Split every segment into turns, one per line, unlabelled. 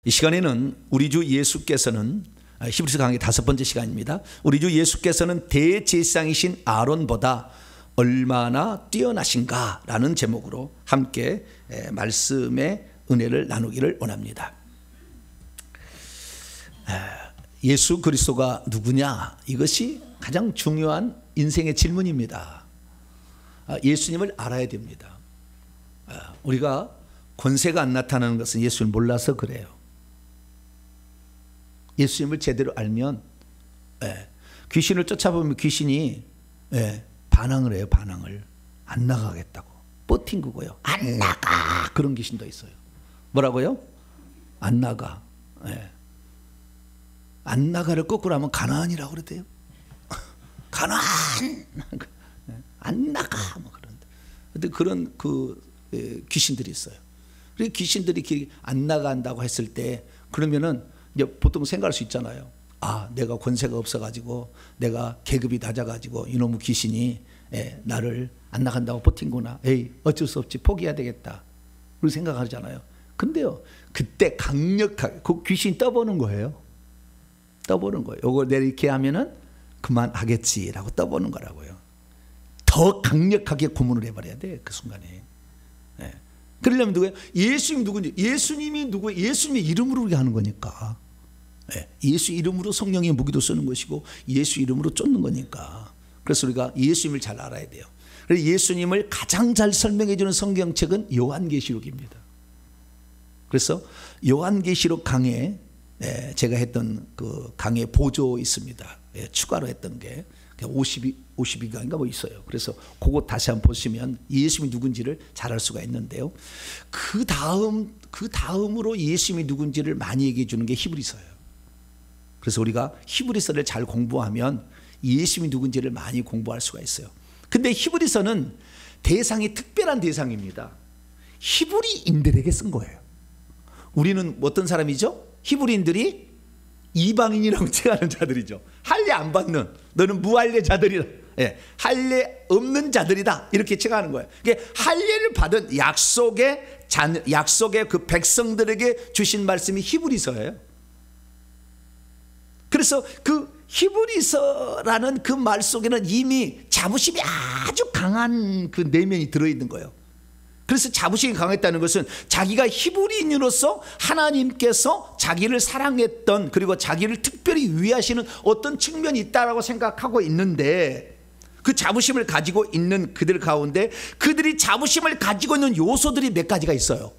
이 시간에는 우리 주 예수께서는 히브리서 강의 5번째 시간입니다. 우리 주 예수께서는 대제사장이신 아론보다 얼마나 뛰어나신가 라는 제목으로 함께 말씀의 은혜를 나누기를 원합니다. 예수 그리스도가 누구냐, 이것이 가장 중요한 인생의 질문입니다. 예수님을 알아야 됩니다. 우리가 권세가 안 나타나는 것은 예수를 몰라서 그래요. 예수님을 제대로 알면 귀신을 쫓아보면 귀신이 반항을 해요. 반항을 안 나가겠다고 버팅그고요. 안 나가. 그런 귀신도 있어요. 뭐라고요? 안 나가. 안 나가를 거꾸로 하면 가나안이라고 그러대요. 가나안. 안 나가. 뭐 그런데 그런 귀신들이 있어요. 그리고 귀신들이 안 나간다고 했을 때 그러면은 이제 보통 생각할 수 있잖아요. 아, 내가 권세가 없어가지고 내가 계급이 낮아가지고 이놈의 귀신이 나를 안 나간다고 버틴구나. 에이, 어쩔 수 없지, 포기해야 되겠다. 그렇게 생각하잖아요. 근데요, 그때 강력하게 그 귀신이 떠보는 거예요. 떠보는 거예요. 요거 내가 이렇게 하면은 그만하겠지라고 떠보는 거라고요. 더 강력하게 고문을 해버려야 돼, 그 순간에. 그러려면 누구예요? 예수님이 누군지, 예수님이 누구예요? 예수님의 이름으로 우리가 하는 거니까. 예수 이름으로 성령의 무기도 쓰는 것이고 예수 이름으로 쫓는 거니까. 그래서 우리가 예수님을 잘 알아야 돼요. 그래서 예수님을 가장 잘 설명해 주는 성경책은 요한계시록입니다. 그래서 요한계시록 강해, 제가 했던 그 강해 보조 있습니다. 추가로 했던 게 52강인가 뭐 있어요. 그래서 그거 다시 한번 보시면 예수님이 누군지를 잘 알 수가 있는데요. 그 다음으로 예수님이 누군지를 많이 얘기해 주는 게 히브리서예요. 그래서 우리가 히브리서를 잘 공부하면 예수님이 누군지를 많이 공부할 수가 있어요. 근데 히브리서는 대상이 특별한 대상입니다. 히브리인들에게 쓴 거예요. 우리는 어떤 사람이죠? 히브리인들이 이방인이라고 칭하는 자들이죠. 할례 안 받는, 너는 무할례자들이다. 할례 없는 자들이다. 이렇게 칭하는 거예요. 그러니까 할례를 받은 약속의 그 백성들에게 주신 말씀이 히브리서예요. 그래서 그 히브리서라는 그 말 속에는 이미 자부심이 아주 강한 그 내면이 들어있는 거예요. 그래서 자부심이 강했다는 것은 자기가 히브리인으로서 하나님께서 자기를 사랑했던, 그리고 자기를 특별히 위하시는 어떤 측면이 있다라고 생각하고 있는데, 그 자부심을 가지고 있는 그들 가운데 그들이 자부심을 가지고 있는 요소들이 몇 가지가 있어요.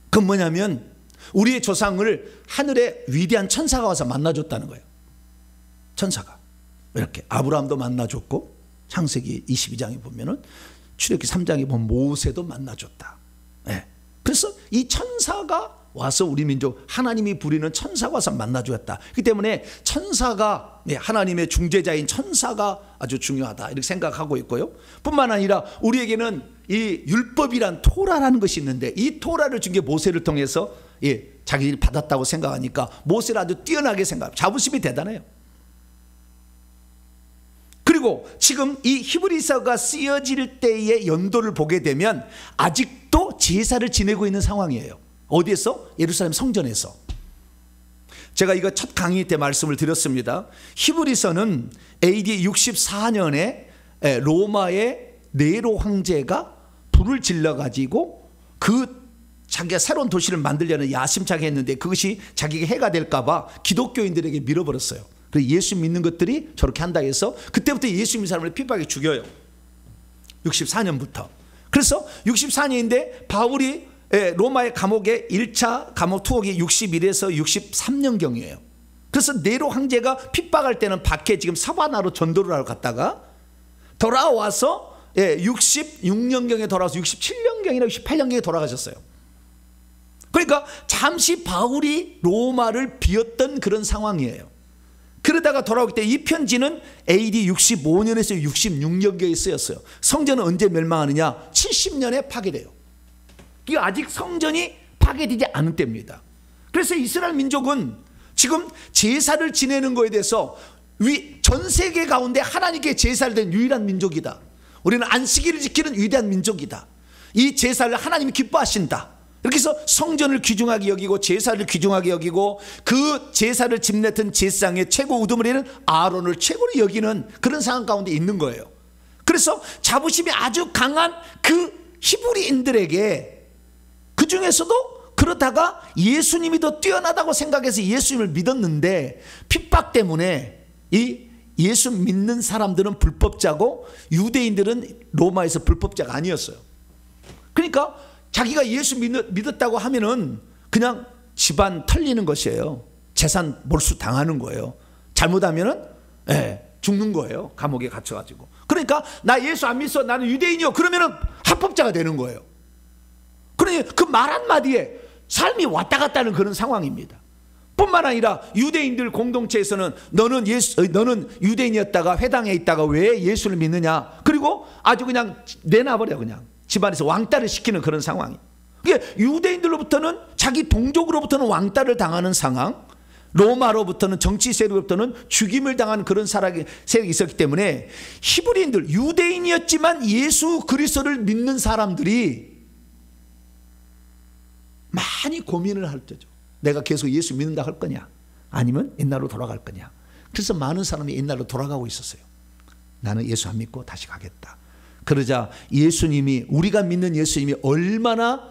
그건 뭐냐면 우리의 조상을 하늘에 위대한 천사가 와서 만나줬다는 거예요. 천사가 이렇게 아브라함도 만나줬고, 창세기 22장에 보면은, 출애굽기 3장에 보면 모세도 만나줬다. 그래서 이 천사가 와서 우리 민족, 하나님이 부리는 천사가 와서 만나주었다. 그렇기 때문에 천사가, 하나님의 중재자인 천사가 아주 중요하다, 이렇게 생각하고 있고요. 뿐만 아니라 우리에게는 이 율법이란 토라라는 것이 있는데, 이 토라를 준 게 모세를 통해서 자기들이 받았다고 생각하니까 모세를 아주 뛰어나게 생각합니다. 자부심이 대단해요. 그리고 지금 이 히브리서가 쓰여질 때의 연도를 보게 되면 아직도 제사를 지내고 있는 상황이에요. 어디에서? 예루살렘 성전에서. 제가 이거 첫 강의 때 말씀을 드렸습니다. 히브리서는 AD 64년에 로마의 네로 황제가 불을 질러가지고 자기가 새로운 도시를 만들려는 야심차게 했는데, 그것이 자기가 해가 될까봐 기독교인들에게 밀어버렸어요. 그래서 예수 믿는 것들이 저렇게 한다 해서 그때부터 예수 믿는 사람을 핍박에 죽여요. 64년부터. 그래서 64년인데 바울이 로마의 감옥에 1차 감옥 투옥이 61에서 63년경이에요. 그래서 네로 황제가 핍박할 때는 밖에 지금 사바나로 전도를 하러 갔다가 돌아와서 66년경에 돌아와서 67년경이나 68년경에 돌아가셨어요. 그러니까 잠시 바울이 로마를 비웠던 그런 상황이에요. 그러다가 돌아오기 때 이 편지는 AD 65년에서 66년경에 쓰였어요. 성전은 언제 멸망하느냐? 70년에 파괴돼요. 이게 아직 성전이 파괴되지 않은 때입니다. 그래서 이스라엘 민족은 지금 제사를 지내는 것에 대해서 전 세계 가운데 하나님께 제사를 된 유일한 민족이다. 우리는 안식일을 지키는 위대한 민족이다. 이 제사를 하나님이 기뻐하신다. 이렇게 해서 성전을 귀중하게 여기고 제사를 귀중하게 여기고 그 제사를 집냈던 제사장의 최고 우두머리는 아론을 최고로 여기는 그런 상황 가운데 있는 거예요. 그래서 자부심이 아주 강한 그 히브리인들에게 그 중에서도 그러다가 예수님이 더 뛰어나다고 생각해서 예수님을 믿었는데 핍박 때문에 이 예수 믿는 사람들은 불법자고 유대인들은 로마에서 불법자가 아니었어요. 그러니까 자기가 예수 믿었다고 하면은 그냥 집안 털리는 것이에요. 재산 몰수 당하는 거예요. 잘못하면은 죽는 거예요. 감옥에 갇혀가지고. 그러니까 나 예수 안 믿어, 나는 유대인이요, 그러면은 합법자가 되는 거예요. 그러니 그 말 한마디에 삶이 왔다 갔다 하는 그런 상황입니다. 뿐만 아니라 유대인들 공동체에서는 너는 유대인이었다가 회당에 있다가 왜 예수를 믿느냐, 그리고 아주 그냥 내놔버려, 그냥 집안에서 왕따를 시키는 그런 상황이. 유대인들로부터는 자기 동족으로부터는 왕따를 당하는 상황, 로마로부터는 정치 세력으로부터는 죽임을 당하는 그런 세력이 있었기 때문에 히브리인들, 유대인이었지만 예수 그리스도를 믿는 사람들이 많이 고민을 할 때죠. 내가 계속 예수 믿는다 할 거냐, 아니면 옛날로 돌아갈 거냐. 그래서 많은 사람이 옛날로 돌아가고 있었어요. 나는 예수 안 믿고 다시 가겠다. 그러자 예수님이, 우리가 믿는 예수님이 얼마나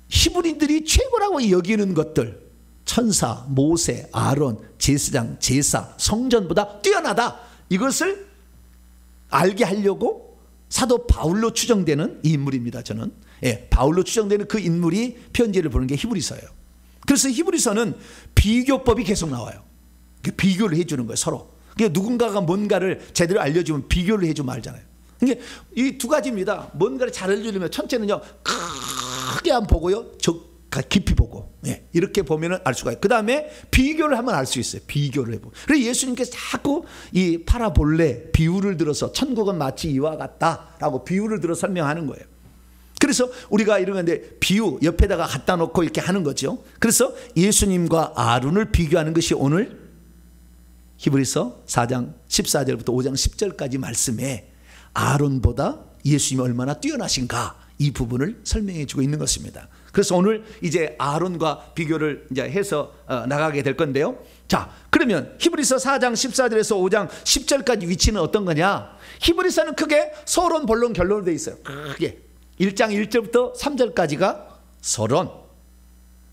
히브리인들이 최고라고 여기는 것들, 천사, 모세, 아론, 제사장, 제사, 성전보다 뛰어나다, 이것을 알게 하려고 사도 바울로 추정되는 이 인물입니다. 저는 바울로 추정되는 그 인물이 편지를 보는 게 히브리서예요. 그래서 히브리서는 비교법이 계속 나와요. 비교를 해주는 거예요, 서로. 누군가가 뭔가를 제대로 알려주면 비교를 해주면 알잖아요. 이게 이 두 가지입니다. 뭔가를 잘 알려주려면 첫째는요, 크게 안 보고요, 깊이 보고, 이렇게 보면은 알 수가 있어요. 그 다음에 비교를 하면 알 수 있어요. 비교를 해보고. 그래서 예수님께서 자꾸 이 파라볼레, 비유를 들어서 천국은 마치 이와 같다라고 비유를 들어 설명하는 거예요. 그래서 우리가 이런 건데 비유 옆에다가 갖다 놓고 이렇게 하는 거죠. 그래서 예수님과 아론을 비교하는 것이 오늘 히브리서 4장 14절부터 5장 10절까지 말씀에 아론보다 예수님이 얼마나 뛰어나신가, 이 부분을 설명해 주고 있는 것입니다. 그래서 오늘 이제 아론과 비교를 이제 해서 나가게 될 건데요. 자, 그러면 히브리서 4장 14절에서 5장 10절까지 위치는 어떤 거냐? 히브리서는 크게 서론, 본론, 결론으로 되어 있어요. 크게 1장 1절부터 3절까지가 서론,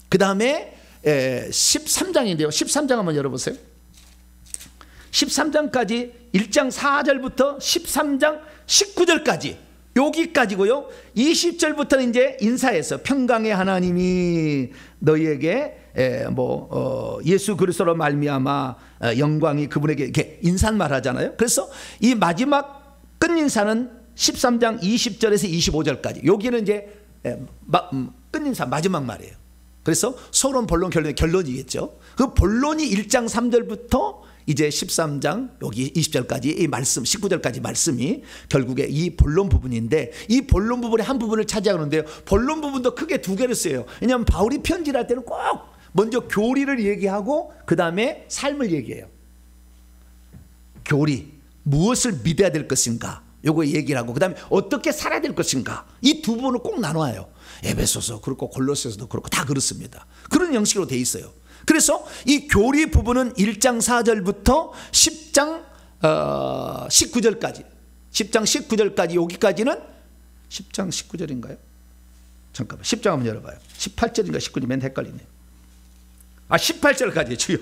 그 다음에 13장인데요 13장 한번 열어보세요. 13장까지 1장 4절부터 13장 19절까지 여기까지고요. 20절부터는 이제 인사해서 평강의 하나님이 너희에게 예수 그리스도로 말미암아 영광이 그분에게, 이렇게 인사말 하잖아요. 그래서 이 마지막 끝인사는 13장 20절에서 25절까지, 여기는 이제 끝인사 마지막 말이에요. 그래서 서론, 본론, 결론이겠죠. 그 본론이 1장 3절부터 이제 13장 여기 20절까지 이 말씀, 19절까지 말씀이 결국에 이 본론 부분인데, 이 본론 부분의 한 부분을 차지하는데요. 본론 부분도 크게 두 개를 써요. 왜냐하면 바울이 편지를 할 때는 꼭 먼저 교리를 얘기하고 그 다음에 삶을 얘기해요. 교리, 무엇을 믿어야 될 것인가, 요거 얘기를 하고 그 다음에 어떻게 살아야 될 것인가, 이 두 부분을 꼭 나눠요. 에베소서 그렇고 골로새서도 그렇고 다 그렇습니다. 그런 형식으로 돼 있어요. 그래서 이 교리 부분은 1장 4절부터 10장 19절까지 10장 19절까지 여기까지는 10장 19절인가요? 잠깐만 10장 한번 열어봐요. 18절인가 19절이 맨 헷갈리네요. 18절까지 주요.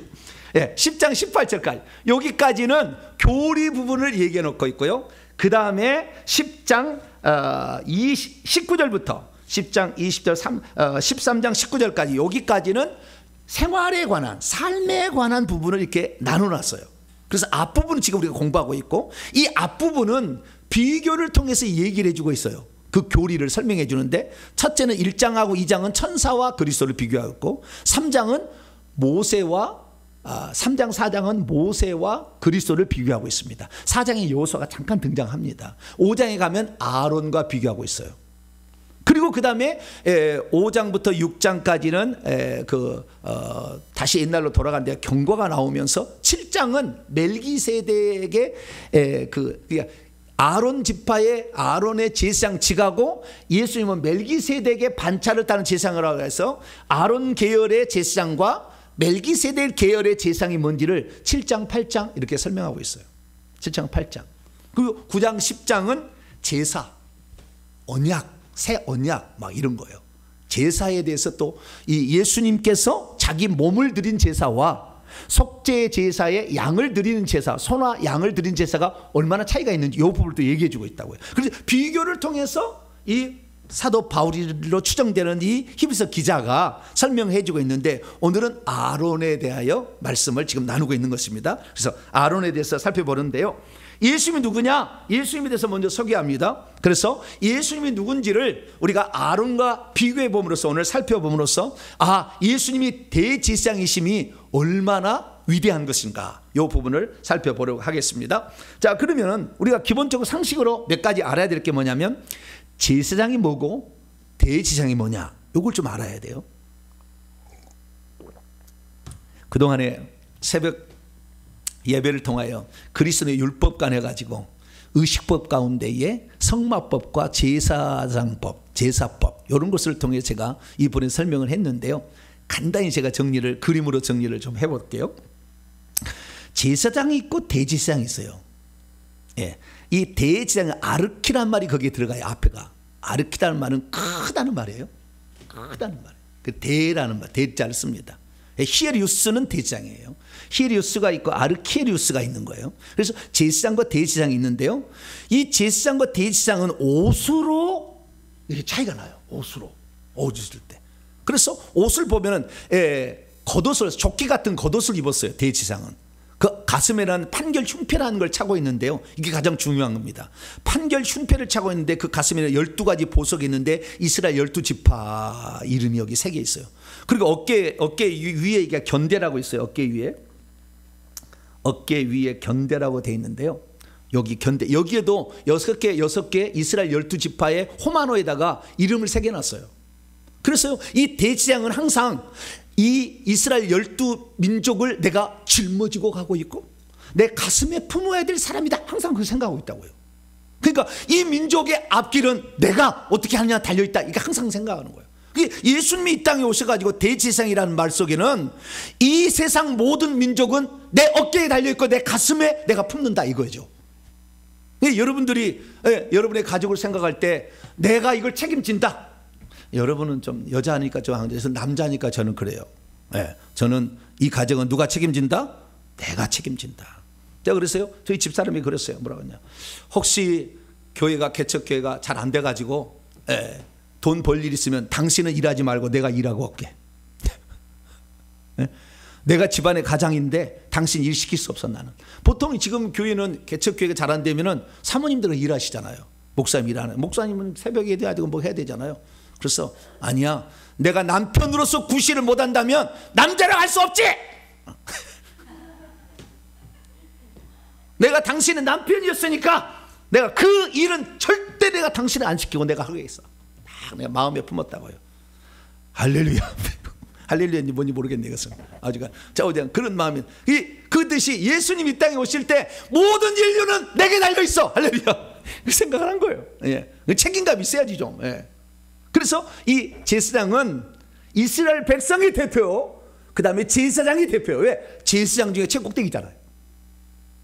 10장 18절까지 여기까지는 교리 부분을 얘기해 놓고 있고요. 그 다음에 10장 19절부터 10장 20절 13장 19절까지 여기까지는 생활에 관한, 삶에 관한 부분을 이렇게 나눠놨어요. 그래서 앞부분은 지금 우리가 공부하고 있고, 이 앞부분은 비교를 통해서 얘기를 해주고 있어요. 그 교리를 설명해 주는데, 첫째는 1장하고 2장은 천사와 그리스도를 비교하고, 3장은 모세와 3장 4장은 모세와 그리스도를 비교하고 있습니다. 4장의 요소가 잠깐 등장합니다. 5장에 가면 아론과 비교하고 있어요. 그리고 그 다음에 5장부터 6장까지는 다시 옛날로 돌아간데 경고가 나오면서 7장은 멜기세덱의 아론 지파의 아론의 제사장 지가고 예수님은 멜기세덱의 반차를 따는 제사장을 하고 해서 아론 계열의 제사장과 멜기세덱 계열의 제사장이 뭔지를 7장 8장 이렇게 설명하고 있어요. 7장 8장. 그리고 9장 10장은 제사, 언약, 새 언약 막 이런 거예요. 제사에 대해서 또 이 예수님께서 자기 몸을 드린 제사와 속죄 제사에 양을 드리는 제사, 소나 양을 드린 제사가 얼마나 차이가 있는지 이 부분을 또 얘기해 주고 있다고요. 그래서 비교를 통해서 이 사도 바울로 추정되는 이 히브리서 기자가 설명해 주고 있는데, 오늘은 아론에 대하여 말씀을 지금 나누고 있는 것입니다. 그래서 아론에 대해서 살펴보는데요, 예수님이 누구냐? 예수님에 대해서 먼저 소개합니다. 그래서 예수님이 누군지를 우리가 아론과 비교해 봄으로써 오늘 살펴봄으로써 예수님이 대제사장이심이 얼마나 위대한 것인가, 이 부분을 살펴보려고 하겠습니다. 자, 그러면 우리가 기본적으로 상식으로 몇 가지 알아야 될 게 뭐냐면, 제사장이 뭐고 대제사장이 뭐냐, 이걸 좀 알아야 돼요. 그동안에 새벽 예배를 통하여 그리스도의 율법관 해가지고 의식법 가운데에 성마법과 제사장법, 제사법 이런 것을 통해 제가 이번에 설명을 했는데요, 간단히 제가 그림으로 정리를 좀 해볼게요. 제사장이 있고 대제사장이 있어요. 예, 이 대제사장 아르키란 말이 거기에 들어가요. 앞에가 아르키라는 말은 크다는 말이에요. 크다는 말. 그 대라는 말, 대자를 씁니다. 히에리우스는 대제사장이에요. 히에리우스가 있고 아르키에리우스가 있는 거예요. 그래서 제사장과 대제사장이 있는데요, 이 제사장과 대제사장은 옷으로 이렇게 차이가 나요. 옷으로 옷 입을 때. 그래서 옷을 보면은 겉옷을, 조끼 같은 겉옷을 입었어요. 대제사장은 그 가슴에는 판결 흉패라는 걸 차고 있는데요, 이게 가장 중요한 겁니다. 판결 흉패를 차고 있는데 그 가슴에는 12가지 보석이 있는데 이스라엘 12지파 이름이 여기 새겨 있어요. 그리고 어깨 위에 이게 견대라고 있어요. 어깨 위에 견대라고 돼 있는데요, 여기 견대, 여기에도 6개 이스라엘 12지파의 호마노에다가 이름을 새겨놨어요. 그래서 이 대제사장은 항상 이 이스라엘 12민족을 내가 짊어지고 가고 있고 내 가슴에 품어야 될 사람이다, 항상 그 생각하고 있다고요. 그러니까 이 민족의 앞길은 내가 어떻게 하느냐 달려있다, 이게 항상 생각하는 거예요. 예수님이 이 땅에 오셔가지고 대제사장이라는 말 속에는 이 세상 모든 민족은 내 어깨에 달려있고 내 가슴에 내가 품는다, 이거죠. 여러분들이 여러분의 가족을 생각할 때 내가 이걸 책임진다. 여러분은 좀 여자니까 좀 하는데 남자니까 저는 그래요. 저는 이 가정은 누가 책임진다? 내가 책임진다. 제가 그랬어요. 저희 집사람이 그랬어요. 뭐라고 하냐, 혹시 개척교회가 잘 안 돼가지고 돈 벌 일 있으면 당신은 일하지 말고 내가 일하고 올게. 내가 집안의 가장인데 당신 일 시킬 수 없어. 나는 보통 지금 교회는 개척교회가 잘 안 되면은 사모님들은 일하시잖아요. 목사님 일하는, 목사님은 새벽에 돼야 되고 뭐 해야 되잖아요. 그래서 아니야, 내가 남편으로서 구실을 못한다면 남자랑 할 수 없지. 내가 당신의 남편이었으니까 내가 그 일은 절대 내가 당신을 안 시키고 내가 하겠어. 내가 마음에 품었다고요. 할렐루야. 할렐루야인지 뭔지 모르겠네, 이것은. 아주가 그런 마음이, 그 뜻이 예수님 이 땅에 오실 때 모든 인류는 내게 달려 있어. 할렐루야. 그 생각을 한 거예요. 책임감이 있어야지 좀. 그래서 이 제사장은 이스라엘 백성의 대표, 그 다음에 제사장의 대표. 왜? 제사장 중에 최꼭대기잖아요.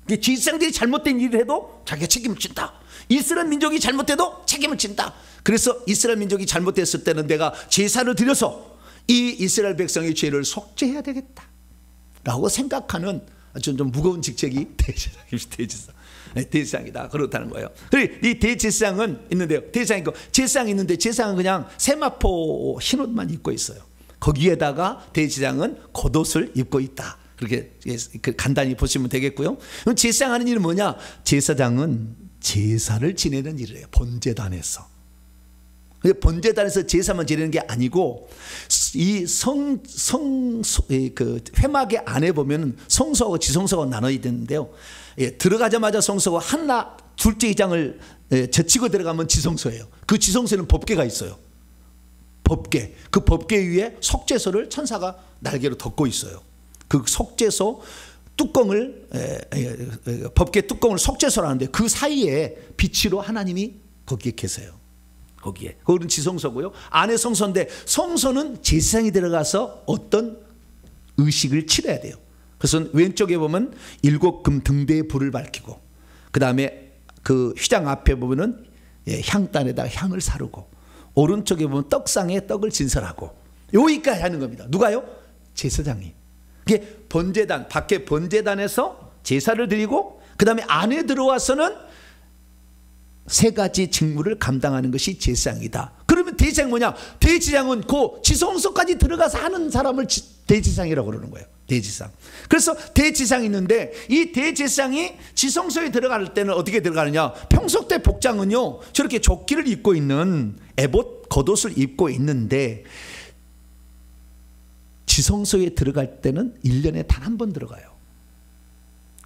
제사장들이 잘못된 일을 해도 자기가 책임을 진다. 이스라엘 민족이 잘못해도 책임을 진다. 그래서 이스라엘 민족이 잘못했을 때는 내가 제사를 드려서 이 이스라엘 백성의 죄를 속죄해야 되겠다 라고 생각하는 아주 좀 무거운 직책이 대제사장이다, 그렇다는 거예요. 이 대제사장은 있는데요, 제사장이 있는데 제사장은 그냥 세마포 흰옷만 입고 있어요. 거기에다가 대제사장은 겉옷을 입고 있다, 그렇게 간단히 보시면 되겠고요. 그럼 제사장 하는 일은 뭐냐? 제사장은 제사를 지내는 일이에요. 본제단에서. 본제단에서 제사만 지내는 게 아니고, 이 그 회막의 안에 보면 성소하고 지성소가 나눠야 되는데요, 들어가자마자 성소가 하나 둘째 이장을 젖히고 들어가면 지성소예요. 그 지성소에는 법궤가 있어요. 법궤. 그 법궤 위에 속죄소를 천사가 날개로 덮고 있어요. 그 속죄소 뚜껑을 법궤 뚜껑을 속죄소로 하는데 그 사이에 빛으로 하나님이 거기에 계세요. 거기에. 거기는 지성소고요. 안에 성소인데 성소는 제사장이 들어가서 어떤 의식을 치러야 돼요. 그래서 왼쪽에 보면 7금 등대에 불을 밝히고 그 다음에 그 휘장 앞에 보면은 향단에다가 향을 사르고 오른쪽에 보면 떡상에 떡을 진설하고 여기까지 하는 겁니다. 누가요? 제사장이. 이게 번제단, 밖에 번제단에서 제사를 드리고 그 다음에 안에 들어와서는 3가지 직무를 감당하는 것이 제사장이다. 그러면 대제사장이 뭐냐? 대제사장은 그 지성소까지 들어가서 하는 사람을 대제사장이라고 그러는 거예요. 대제사장. 그래서 대제사장이 있는데 이 대제사장이 지성소에 들어갈 때는 어떻게 들어가느냐? 평소 때 복장은요 저렇게 조끼를 입고 있는 에봇 겉옷을 입고 있는데 지성소에 들어갈 때는 1년에 단 한 번 들어가요.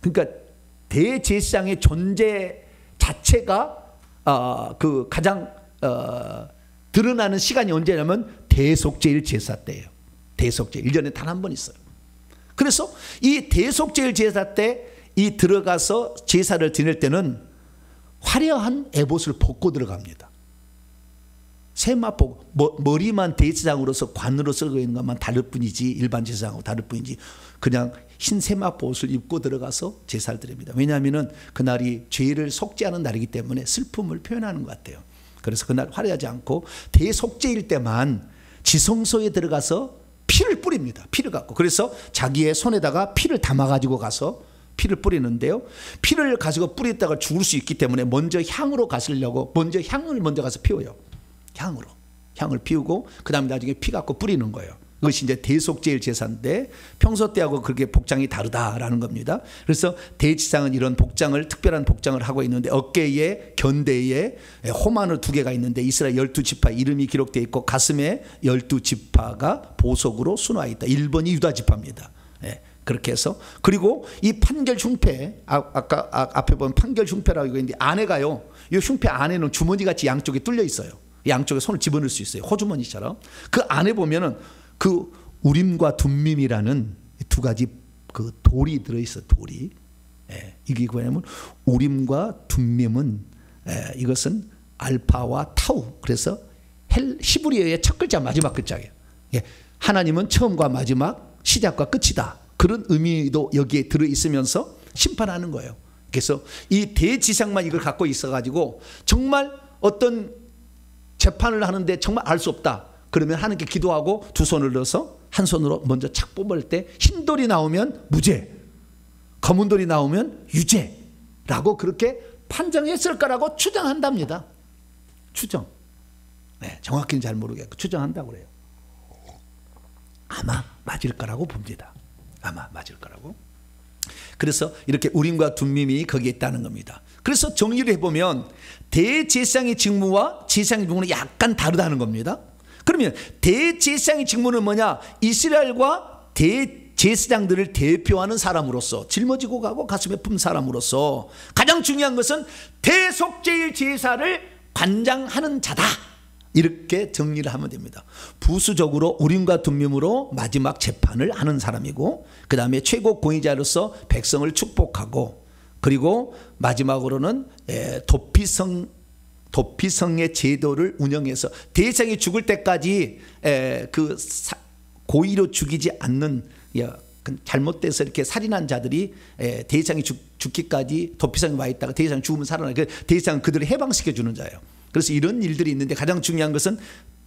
그러니까 대제사장의 존재 자체가 그 가장 드러나는 시간이 언제냐면 대속죄일 제사 때예요. 대속죄일 1년에 단 한 번 있어요. 그래서 이 대속죄일 제사 때 이 들어가서 제사를 드릴 때는 화려한 에봇을 벗고 들어갑니다. 세마포 머리만 대제사장으로서 관으로 쓰고 있는 것만 다를 뿐이지 일반 제사장하고 다를 뿐이지 그냥 흰 세마포 옷을 입고 들어가서 제사를 드립니다. 왜냐하면 그날이 죄를 속죄하는 날이기 때문에 슬픔을 표현하는 것 같아요. 그래서 그날 화려하지 않고 대속죄일 때만 지성소에 들어가서 피를 뿌립니다. 피를 갖고. 그래서 자기의 손에다가 피를 담아가지고 가서 피를 뿌리는데요. 피를 가지고 뿌리다가 죽을 수 있기 때문에 먼저 향으로 가시려고 먼저 향을 먼저 가서 피워요. 향을 피우고 그 다음에 나중에 피 갖고 뿌리는 거예요. 그것이 이제 대속죄일 제사인데 평소 때하고 그렇게 복장이 다르다라는 겁니다. 그래서 대제사장은 이런 복장을 특별한 복장을 하고 있는데 어깨에 견대에 호마늘 2개가 있는데 이스라엘 12지파 이름이 기록되어 있고 가슴에 12지파가 보석으로 순화해 있다. 1번이 유다 지파입니다. 그렇게 해서 그리고 이 판결 흉패 아까 앞에 보면 판결 흉패라고 있는데 안에가요. 이 흉패 안에는 주머니같이 양쪽에 뚫려 있어요. 양쪽에 손을 집어넣을 수 있어요. 호주머니처럼. 그 안에 보면은 그 우림과 둠밈이라는 2가지 그 돌이 들어있어요. 돌이. 이게 뭐냐면 우림과 둠밈은 이것은 알파와 타우. 그래서 히브리어의 첫 글자 마지막 글자예요. 하나님은 처음과 마지막 시작과 끝이다. 그런 의미도 여기에 들어있으면서 심판하는 거예요. 그래서 이 대지상만 이걸 갖고 있어가지고 정말 어떤 재판을 하는데 정말 알 수 없다. 그러면 하나님께 기도하고 2 손을 넣어서 한 손으로 먼저 착 뽑을 때 흰 돌이 나오면 무죄, 검은 돌이 나오면 유죄라고 그렇게 판정했을 거라고 추정한답니다. 추정. 정확히는 잘 모르겠고 추정한다고 그래요. 아마 맞을 거라고 봅니다. 아마 맞을 거라고. 그래서 이렇게 우림과 둠밈이 거기에 있다는 겁니다. 그래서 정리를 해보면 대제사장의 직무와 제사장의 직무는 약간 다르다는 겁니다. 그러면 대제사장의 직무는 뭐냐? 이스라엘과 대제사장들을 대표하는 사람으로서 짊어지고 가고 가슴에 품 사람으로서 가장 중요한 것은 대속죄일 제사를 관장하는 자다. 이렇게 정리를 하면 됩니다. 부수적으로 우림과 둠밈으로 마지막 재판을 하는 사람이고 그 다음에 최고 공의자로서 백성을 축복하고 그리고 마지막으로는 도피성의 제도를 운영해서 대제사장이 죽을 때까지 그 고의로 죽이지 않는 잘못돼서 이렇게 살인한 자들이 대제사장이 죽기까지 도피성에 와 있다가 대제사장이 죽으면 살아나요. 대제사장은 그들을 해방시켜 주는 자예요. 그래서 이런 일들이 있는데 가장 중요한 것은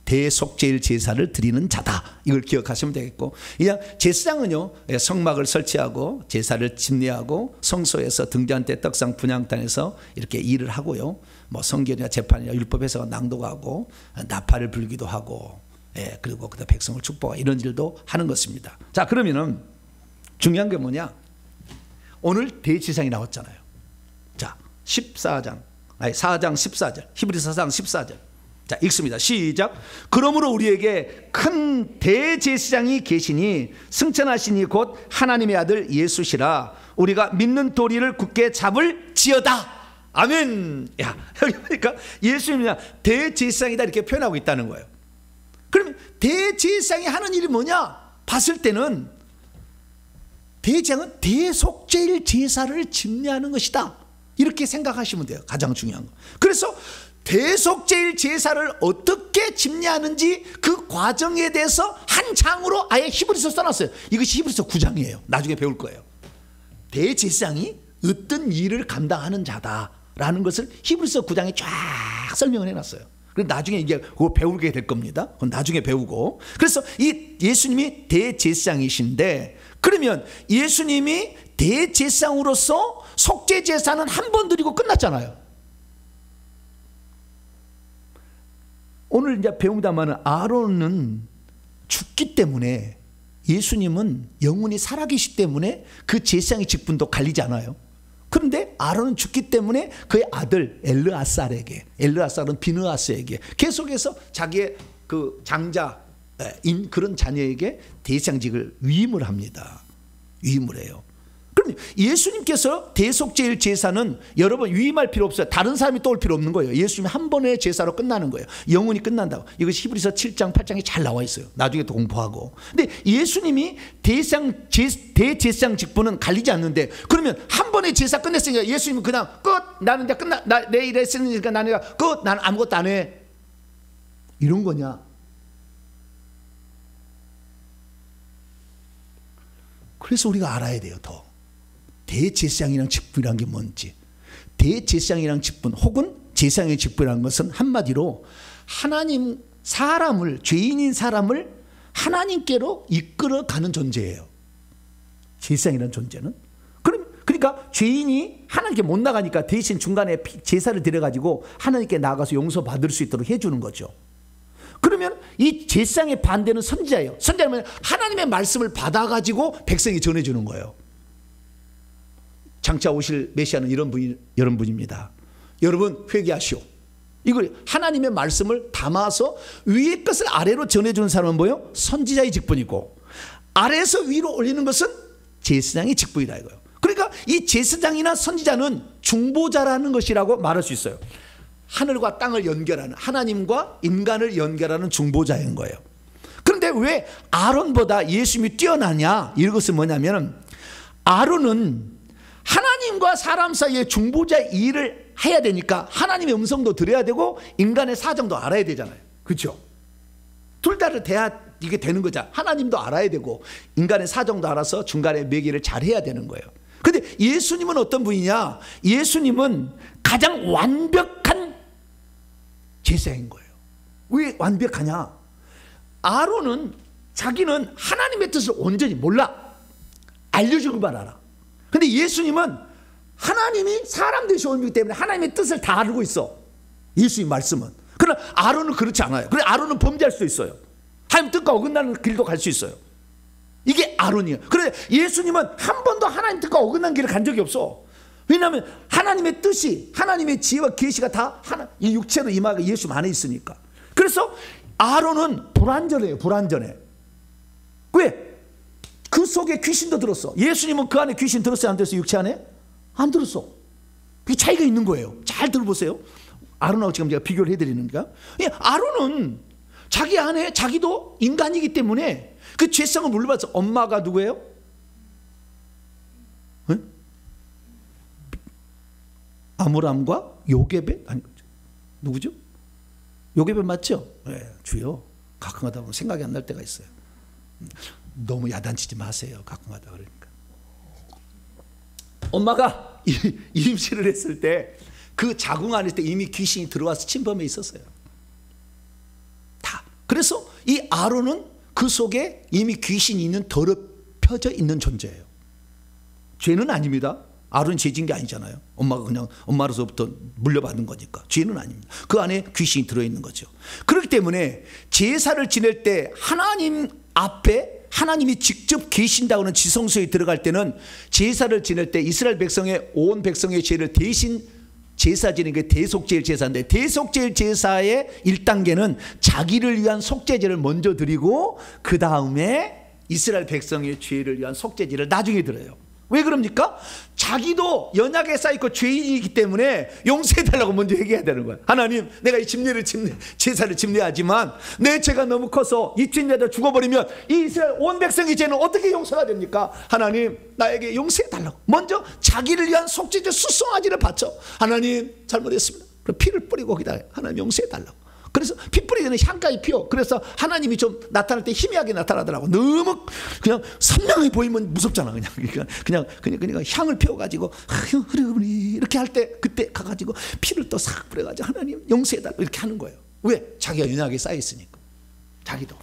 대속죄일 제사를 드리는 자다. 이걸 기억하시면 되겠고 그냥 제사장은요 성막을 설치하고 제사를 집례하고 성소에서 등잔 때 떡상 분향단에서 이렇게 일을 하고요. 뭐 성결이나 재판이나 율법 해석을 낭독하고 나팔을 불기도 하고 그리고 그다음 백성을 축복하고 이런 일도 하는 것입니다. 자 그러면은 중요한 게 뭐냐? 오늘 대제사장이 나왔잖아요. 자 4장 14절 히브리서 4장 14절 자 읽습니다. 시작. 그러므로 우리에게 큰 대제사장이 계시니 승천하시니 곧 하나님의 아들 예수시라. 우리가 믿는 도리를 굳게 잡을지어다. 아멘. 야 여기 보니까 예수님이냐 대제사장이다 이렇게 표현하고 있다는 거예요. 그러면 대제사장이 하는 일이 뭐냐? 봤을 때는 대제사장은 대속죄일 제사를 집례하는 것이다, 이렇게 생각하시면 돼요. 가장 중요한 거. 그래서 대속죄일 제사를 어떻게 집례하는지 그 과정에 대해서 한 장으로 아예 히브리서 써놨어요. 이것이 히브리서 9장이에요. 나중에 배울 거예요. 대제사장이 어떤 일을 감당하는 자다라는 것을 히브리서 9장에 쫙 설명을 해놨어요. 그래서 나중에 이게 그거 배우게 될 겁니다. 그건 나중에 배우고. 그래서 이 예수님이 대제사장이신데, 그러면 예수님이 대제사장으로서 속죄 제사는 한 번 드리고 끝났잖아요. 오늘 이제 배우다마는 아론은 죽기 때문에 예수님은 영원히 살아계시기 때문에 그 제사장의 직분도 갈리지 않아요. 그런데 아론은 죽기 때문에 그의 아들 엘르아살에게, 엘르아살은 비느하스에게 계속해서 자기의 그 장자인 그런 자녀에게 대제사장직을 위임을 합니다. 위임을 해요. 그럼 예수님께서 대속죄일 제사는 여러분 위임할 필요 없어요. 다른 사람이 또 올 필요 없는 거예요. 예수님이 한 번의 제사로 끝나는 거예요. 영원히 끝난다고. 이것이 히브리서 7장 8장에 잘 나와 있어요. 나중에 또 공부하고. 근데 예수님이 대제사장 직분은 갈리지 않는데, 그러면 한 번의 제사 끝냈으니까 예수님은 그냥 끝, 나는 이제 내 일 했으니까 나는 끝, 나는 아무것도 안 해, 이런 거냐? 그래서 우리가 알아야 돼요. 더 대제사장이랑 직분이란 게 뭔지. 대제사장이랑 직분 혹은 제사장의 직분이라는 것은 한마디로 하나님 사람을, 죄인인 사람을 하나님께로 이끌어가는 존재예요. 제사장이라는 존재는. 그러니까 죄인이 하나님께 못 나가니까 대신 중간에 제사를 드려가지고 하나님께 나가서 용서받을 수 있도록 해주는 거죠. 그러면 이 제사장의 반대는 선지자예요. 선지자는 하나님의 말씀을 받아가지고 백성이 전해주는 거예요. 장차 오실 메시아는 이런 분입니다. 여러분 회개하시오. 이걸 하나님의 말씀을 담아서 위의 것을 아래로 전해주는 사람은 뭐예요? 선지자의 직분이고, 아래에서 위로 올리는 것은 제사장의 직분이다 이거예요. 그러니까 이 제사장이나 선지자는 중보자라는 것이라고 말할 수 있어요. 하늘과 땅을 연결하는, 하나님과 인간을 연결하는 중보자인 거예요. 그런데 왜 아론보다 예수님이 뛰어나냐? 이것은 뭐냐면, 아론은 하나님과 사람 사이에 중보자 일을 해야 되니까 하나님의 음성도 들어야 되고 인간의 사정도 알아야 되잖아요. 그렇죠? 둘 다를 돼야 이게 되는 거죠. 하나님도 알아야 되고 인간의 사정도 알아서 중간에 매기를 잘 해야 되는 거예요. 그런데 예수님은 어떤 분이냐? 예수님은 가장 완벽한 제사인 거예요. 왜 완벽하냐? 아론은 자기는 하나님의 뜻을 온전히 몰라. 알려주기만 알아. 근데 예수님은 하나님이 사람 되시 오기 때문에 하나님의 뜻을 다 알고 있어. 예수님 말씀은. 그러나 아론은 그렇지 않아요. 그래, 아론은 범죄할 수도 있어요. 하나님 뜻과 어긋나는 길도 갈 수 있어요. 이게 아론이에요. 그런데 예수님은 한 번도 하나님 뜻과 어긋난 길을 간 적이 없어. 왜냐하면 하나님의 뜻이, 하나님의 지혜와 계시가 다 이 육체로 임하가 예수 안에 있으니까. 그래서 아론은 불완전해요. 불완전해. 왜? 그 속에 귀신도 들었어. 예수님은 그 안에 귀신 들었어요? 안 들었어요? 육체 안에? 안 들었어. 그 차이가 있는 거예요. 잘 들어보세요. 아론하고 지금 제가 비교를 해드리는 거야. 아론은 자기 안에, 자기도 인간이기 때문에 그 죄성을 물려받아서, 엄마가 누구예요? 네? 아므람과 요게벳? 아니, 누구죠? 요게벳 맞죠? 네, 주요. 가끔 하다 보면 생각이 안 날 때가 있어요. 너무 야단치지 마세요. 가끔 하다 그러니까. 엄마가 임신을 했을 때 그 자궁 안에 때 이미 귀신이 들어와서 침범해 있었어요. 다. 그래서 이 아론은 그 속에 이미 귀신이 있는 더럽혀져 있는 존재예요. 죄는 아닙니다. 아론이 죄진 게 아니잖아요. 엄마가 그냥 엄마로서부터 물려받은 거니까. 죄는 아닙니다. 그 안에 귀신이 들어있는 거죠. 그렇기 때문에 제사를 지낼 때 하나님 앞에 하나님이 직접 계신다고는 지성소에 들어갈 때는, 제사를 지낼 때 이스라엘 백성의, 온 백성의 죄를 대신 제사 지내는 게 대속죄일 제사인데, 대속죄일 제사의 1단계는 자기를 위한 속죄제를 먼저 드리고 그 다음에 이스라엘 백성의 죄를 위한 속죄제를 나중에 드려요. 왜 그럽니까? 자기도 연약에 쌓여있고 죄인이기 때문에 용서해달라고 먼저 얘기해야 되는 거예요. 하나님, 내가 이 제사를 집례하지만 내 죄가 너무 커서 이 죄인자들 죽어버리면 이 이스라엘 온 백성의 죄는 어떻게 용서가 됩니까? 하나님, 나에게 용서해달라고 먼저 자기를 위한 속죄제 수송아지를 바쳐, 하나님 잘못했습니다, 그럼 피를 뿌리고 기다려, 하나님 용서해달라고. 그래서 피 뿌리기 전에 향까지 피워. 그래서 하나님이 좀 나타날 때 희미하게 나타나더라고. 너무 그냥 선명하게 보이면 무섭잖아. 그냥 향을 피워가지고 이렇게 할 때 그때 가가지고 피를 또 싹 뿌려가지고 하나님 용서해달라 이렇게 하는 거예요. 왜? 자기가 연약하게 쌓여있으니까. 자기도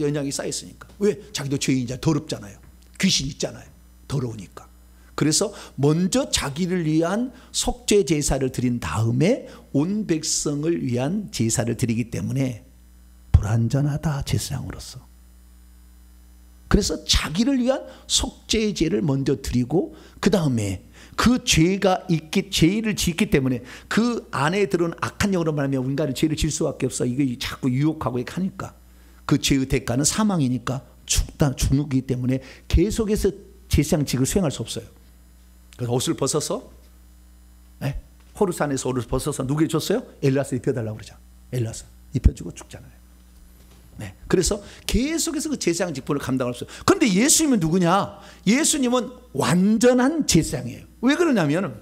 연약하게 쌓여있으니까. 왜? 자기도 죄인이자 더럽잖아요. 귀신 있잖아요. 더러우니까. 그래서 먼저 자기를 위한 속죄 제사를 드린 다음에 온 백성을 위한 제사를 드리기 때문에 불완전하다, 제사장으로서. 그래서 자기를 위한 속죄제를 먼저 드리고 그 다음에 그 죄를 짓기 때문에 그 안에 들어온 악한 영으로 말하면 인간은 죄를 질 수밖에 없어. 이게 자꾸 유혹하고 이렇게 하니까 그 죄의 대가는 사망이니까 죽기 때문에 계속해서 제사장직을 수행할 수 없어요. 그래서 옷을 벗어서 호르산에서 옷을 벗어서 누구에게 줬어요? 엘리야서 입혀달라고 그러죠. 엘리야서 입혀주고 죽잖아요. 그래서 계속해서 그 제사장 직분을 감당할 수 없어요. 그런데 예수님은 누구냐? 예수님은 완전한 제사장이에요. 왜 그러냐면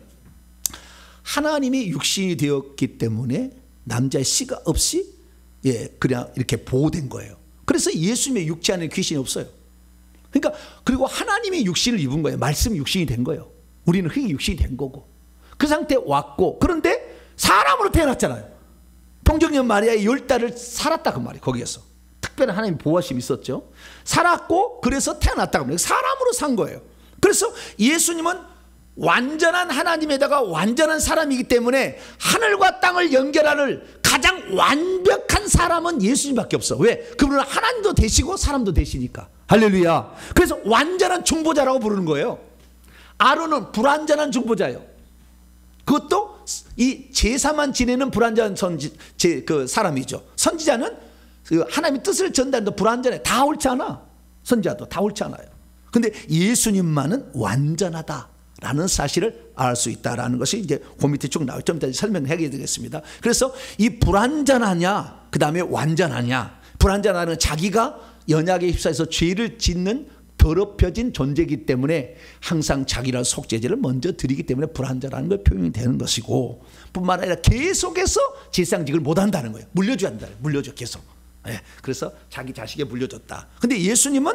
하나님이 육신이 되었기 때문에 남자의 씨가 없이 그냥 이렇게 보호된 거예요. 그래서 예수님의 육체 안에 귀신이 없어요. 그러니까 그리고 하나님이 육신을 입은 거예요. 말씀이 육신이 된 거예요. 우리는 흙이 육신이 된 거고 그 상태에 왔고, 그런데 사람으로 태어났잖아요. 동정녀 마리아의 10달을 살았다 그 말이에요. 거기에서 특별한 하나님의 보호하심이 있었죠. 살았고 그래서 태어났다 그 말이에요. 사람으로 산 거예요. 그래서 예수님은 완전한 하나님에다가 완전한 사람이기 때문에 하늘과 땅을 연결하는 가장 완벽한 사람은 예수님밖에 없어. 왜? 그분은 하나님도 되시고 사람도 되시니까. 할렐루야. 그래서 완전한 중보자라고 부르는 거예요. 아론은 불완전한 중보자예요. 그것도 이 제사만 지내는 불완전한 사람이죠. 선지자는 하나님의 뜻을 전달해도 불완전해. 다 옳지 않아. 선지자도 다 옳지 않아요. 근데 예수님만은 완전하다라는 사실을 알 수 있다라는 것이 이제 그 밑에 쭉 나와요. 좀 이따 설명해 드리겠습니다. 그래서 이 불완전하냐, 그 다음에 완전하냐. 불완전하는 자기가 연약에 휩싸여서 죄를 짓는 더럽혀진 존재이기 때문에 항상 자기를 속죄제를 먼저 드리기 때문에 불완전한 걸 표현이 되는 것이고, 뿐만 아니라 계속해서 제사장직을 못한다는 거예요. 물려줘야 한다. 물려줘 계속. 그래서 자기 자식에 물려줬다. 근데 예수님은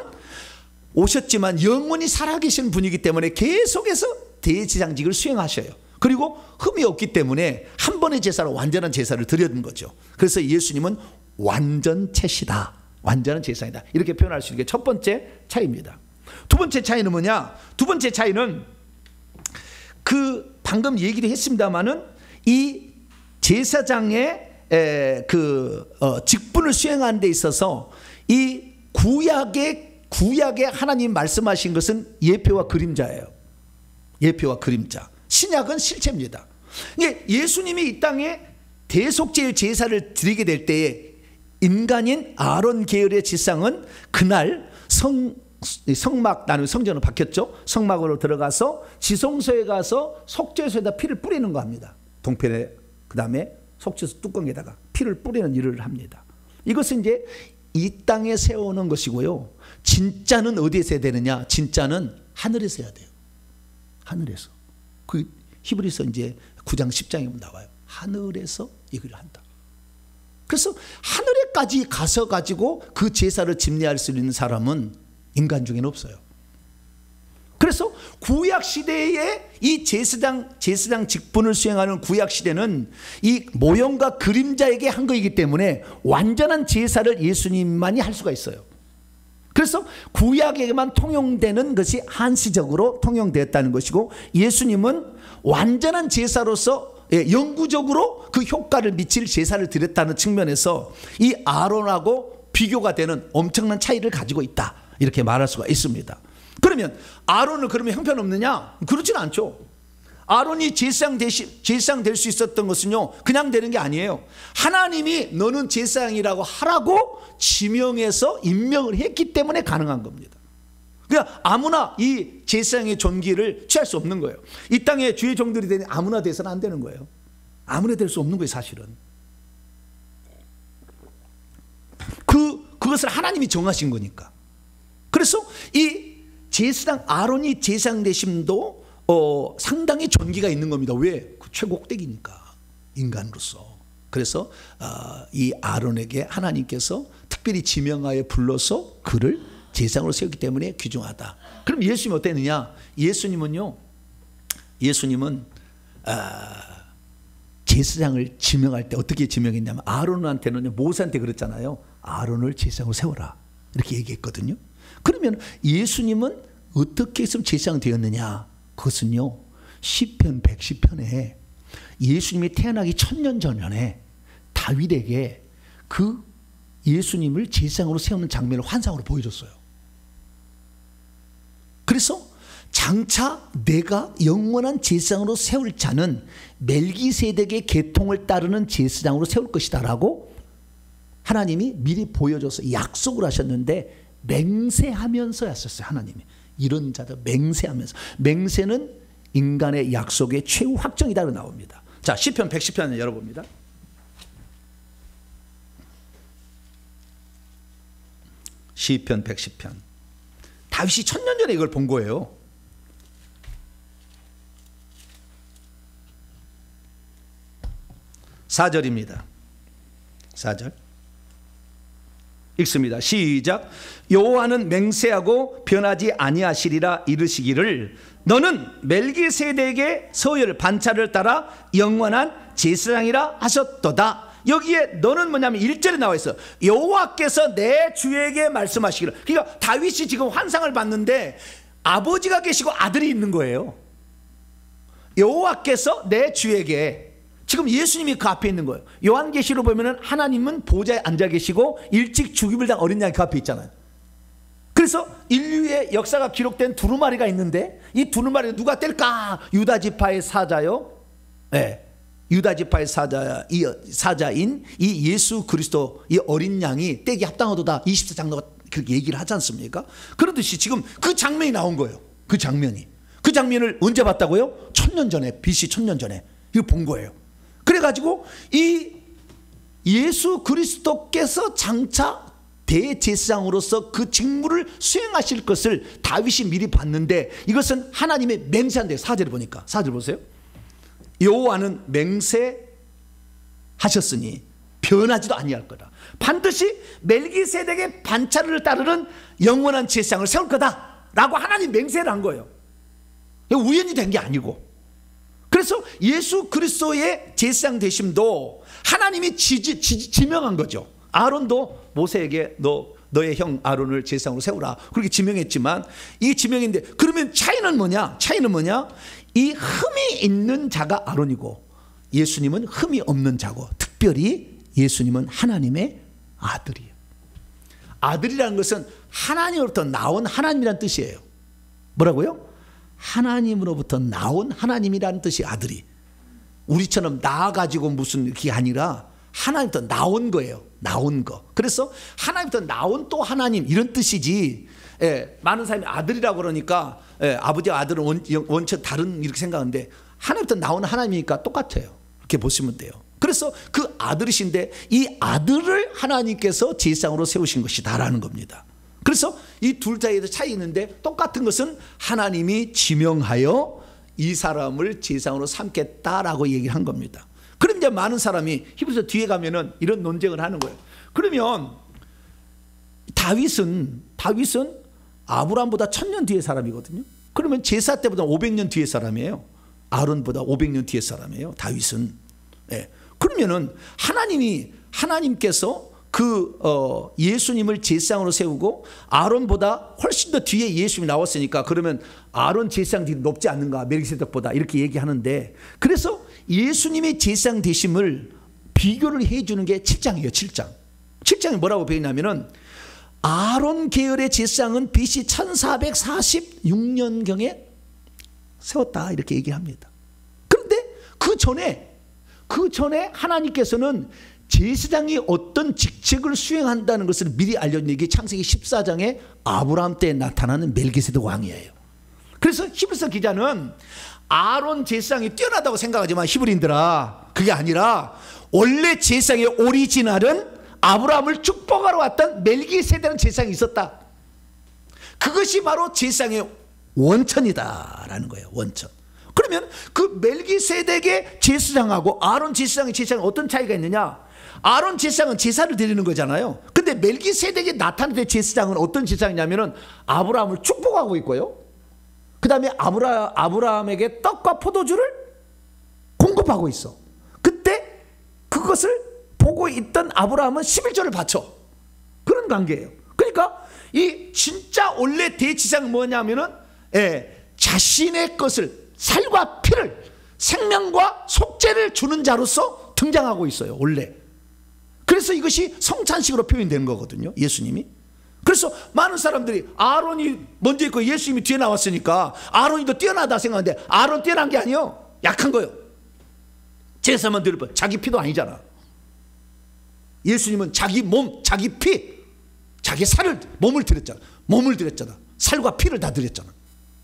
오셨지만 영원히 살아계신 분이기 때문에 계속해서 대제사장직을 수행하셔요. 그리고 흠이 없기 때문에 한 번의 제사로 완전한 제사를 드리는 거죠. 그래서 예수님은 완전체시다. 완전한 제사이다. 이렇게 표현할 수 있는 게 첫 번째 차이입니다. 두 번째 차이는 뭐냐? 두 번째 차이는 방금 얘기도 했습니다마는 이 제사장의 직분을 수행하는 데 있어서 이 구약에 하나님 말씀하신 것은 예표와 그림자예요. 예표와 그림자. 신약은 실체입니다. 예수님이 이 땅에 대속죄의 제사를 드리게 될 때에 인간인 아론 계열의 제사장은 그날 성막, 나는 성전으로 바뀌었죠. 성막으로 들어가서 지성소에 가서 속죄소에다 피를 뿌리는 거 합니다. 동편에, 그 다음에 속죄소 뚜껑에다가 피를 뿌리는 일을 합니다. 이것은 이제 이 땅에 세우는 것이고요. 진짜는 어디에서 해야 되느냐? 진짜는 하늘에서 해야 돼요. 하늘에서. 그 히브리서 이제 9장 10장에 나와요. 하늘에서 이걸 한다. 그래서 하늘에까지 가서 가지고 그 제사를 집례할 수 있는 사람은 인간 중에는 없어요. 그래서 구약 시대에 이 제사장 직분을 수행하는 구약 시대는 이 모형과 그림자에게 한 거이기 때문에 완전한 제사를 예수님만이 할 수가 있어요. 그래서 구약에게만 통용되는 것이 한시적으로 통용되었다는 것이고, 예수님은 완전한 제사로서 영구적으로 그 효과를 미칠 제사를 드렸다는 측면에서 이 아론하고 비교가 되는 엄청난 차이를 가지고 있다, 이렇게 말할 수가 있습니다. 그러면 아론은 그러면 형편없느냐? 그렇지는 않죠. 아론이 제사장 될 수 있었던 것은요, 그냥 되는 게 아니에요. 하나님이 너는 제사장이라고 하라고 지명해서 임명을 했기 때문에 가능한 겁니다. 그러니까 아무나 이 제사장의 존귀를 취할 수 없는 거예요. 이 땅에 주의 종들이 되니 아무나 돼서는 안 되는 거예요. 아무나 될 수 없는 거예요, 사실은. 그것을 하나님이 정하신 거니까. 그래서 이 제사장 아론이 제사장 되심도 상당히 존귀가 있는 겁니다. 왜? 그 최고꼭대기니까, 인간으로서. 그래서 이 아론에게 하나님께서 특별히 지명하여 불러서 그를 제사장으로 세웠기 때문에 귀중하다. 그럼 예수님은 어땠느냐? 예수님은 제사장을 지명할 때 어떻게 지명했냐면, 아론한테는 모세한테 그랬잖아요. 아론을 제사장으로 세워라, 이렇게 얘기했거든요. 그러면 예수님은 어떻게 했으면 제사장 되었느냐? 그것은요, 시편 110편에 예수님이 태어나기 1000년 전에 다윗에게 그 예수님을 제사장으로 세우는 장면을 환상으로 보여줬어요. 그래서 장차 내가 영원한 제사장으로 세울 자는 멜기세덱의 계통을 따르는 제사장으로 세울 것이다 라고 하나님이 미리 보여줘서 약속을 하셨는데, 맹세하면서 하셨어요. 하나님이 이런 자들 맹세하면서. 맹세는 인간의 약속의 최후 확정이다로 나옵니다. 자, 시편 110편을 열어봅니다. 시편 110편. 다윗이 1000년 전에 이걸 본 거예요. 4절입니다. 4절 읽습니다. 시작. 여호와는 맹세하고 변하지 아니하시리라 이르시기를 너는 멜기세덱의 서열 반차를 따라 영원한 제사장이라 하셨도다. 여기에 너는 뭐냐면 1절에 나와 있어. 여호와께서 내 주에게 말씀하시기를. 그러니까 다윗이 지금 환상을 봤는데 아버지가 계시고 아들이 있는 거예요. 여호와께서 내 주에게, 지금 예수님이 그 앞에 있는 거예요. 요한계시로 보면은 하나님은 보좌에 앉아 계시고 일찍 죽임을 당한 어린 양이 그 앞에 있잖아요. 그래서 인류의 역사가 기록된 두루마리가 있는데, 이 두루마리를 누가 뗄까? 유다지파의 사자요. 네. 유다지파의 사자인 이 예수 그리스도 이 어린 양이 떼기 합당하도다. 24장로가 그렇게 얘기를 하지 않습니까? 그러듯이 지금 그 장면이 나온 거예요. 그 장면을 언제 봤다고요? 1000년 전에, BC 1000년 전에 이거 본 거예요. 그래가지고 이 예수 그리스도께서 장차 대제사장으로서 그 직무를 수행하실 것을 다윗이 미리 봤는데, 이것은 하나님의 맹세한대요. 4절을 보니까, 4절 보세요. 여호와는 맹세하셨으니 변하지도 아니할 거다. 반드시 멜기세덱의 반차를 따르는 영원한 제사장을 세울 거다 라고 하나님 맹세를 한 거예요. 우연히 된 게 아니고. 그래서 예수 그리스도의 제사장 되심도 하나님이 지명한 거죠. 아론도 모세에게 너의 형 아론을 제사장으로 세우라 그렇게 지명했지만, 이 지명인데, 그러면 차이는 뭐냐? 이 흠이 있는 자가 아론이고 예수님은 흠이 없는 자고, 특별히 예수님은 하나님의 아들이에요. 아들이라는 것은 하나님으로부터 나온 하나님이라는 뜻이에요. 뭐라고요? 하나님으로부터 나온 하나님이라는 뜻이 아들이. 우리처럼 나와가지고 무슨 게 아니라 하나님부터 나온 거예요. 나온 거. 그래서 하나님부터 나온 또 하나님, 이런 뜻이지. 많은 사람이 아들이라고 그러니까 아버지와 아들은 원체 다른 이렇게 생각하는데, 하나님부터 나온 하나님이니까 똑같아요. 이렇게 보시면 돼요. 그래서 그 아들이신데 이 아들을 하나님께서 제사장으로 세우신 것이다라는 겁니다. 그래서 이 둘 사이에도 차이 있는데, 똑같은 것은 하나님이 지명하여 이 사람을 제사장으로 삼겠다라고 얘기를 한 겁니다. 그럼 이제 많은 사람이 히브리서 뒤에 가면은 이런 논쟁을 하는 거예요. 그러면 다윗은 아브라함보다 1000년 뒤의 사람이거든요. 그러면 제사 때보다 500년 뒤의 사람이에요. 아론보다 500년 뒤의 사람이에요, 다윗은. 그러면은 하나님께서 예수님을 제사장으로 세우고 아론보다 훨씬 더 뒤에 예수님이 나왔으니까, 그러면 아론 제사장이 높지 않는가, 멜기세덱보다, 이렇게 얘기하는데, 그래서 예수님의 제사장 되심을 비교를 해주는 게 7장이에요. 7장이 뭐라고 배우냐면은, 아론 계열의 제사장은 BC 1446년경에 세웠다, 이렇게 얘기합니다. 그런데 그 전에 하나님께서는 제사장이 어떤 직책을 수행한다는 것을 미리 알려준 게 창세기 14장에 아브라함 때 나타나는 멜기세덱 왕이에요. 그래서 히브리서 기자는 아론 제사장이 뛰어나다고 생각하지만 히브리인들아, 그게 아니라 원래 제사장의 오리지널은 아브라함을 축복하러 왔던 멜기세덱이라는 제사장이 있었다. 그것이 바로 제사장의 원천이다라는 거예요. 원천. 그러면 그 멜기세덱의 제사장하고 아론 제사장의 제사장은 어떤 차이가 있느냐? 아론 제사장은 제사를 드리는 거잖아요. 근데 멜기세덱이 나타난 제사장은 어떤 제사장이냐면은 아브라함을 축복하고 있고요. 그 다음에 아브라함에게 떡과 포도주를 공급하고 있어. 그때 그것을 보고 있던 아브라함은 11조를 바쳐. 그런 관계예요. 그러니까 이 진짜 원래 대제사장은 뭐냐면은 자신의 것을, 살과 피를, 생명과 속죄를 주는 자로서 등장하고 있어요. 원래. 그래서 이것이 성찬식으로 표현되는 거거든요. 예수님이. 그래서 많은 사람들이 아론이 먼저 있고 예수님이 뒤에 나왔으니까 아론이 더 뛰어나다 생각하는데, 아론 뛰어난 게 아니에요. 약한 거예요. 제사만 드릴 뿐, 자기 피도 아니잖아. 예수님은 자기 몸, 자기 피, 자기 살을, 몸을 드렸잖아. 몸을 드렸잖아. 살과 피를 다 드렸잖아.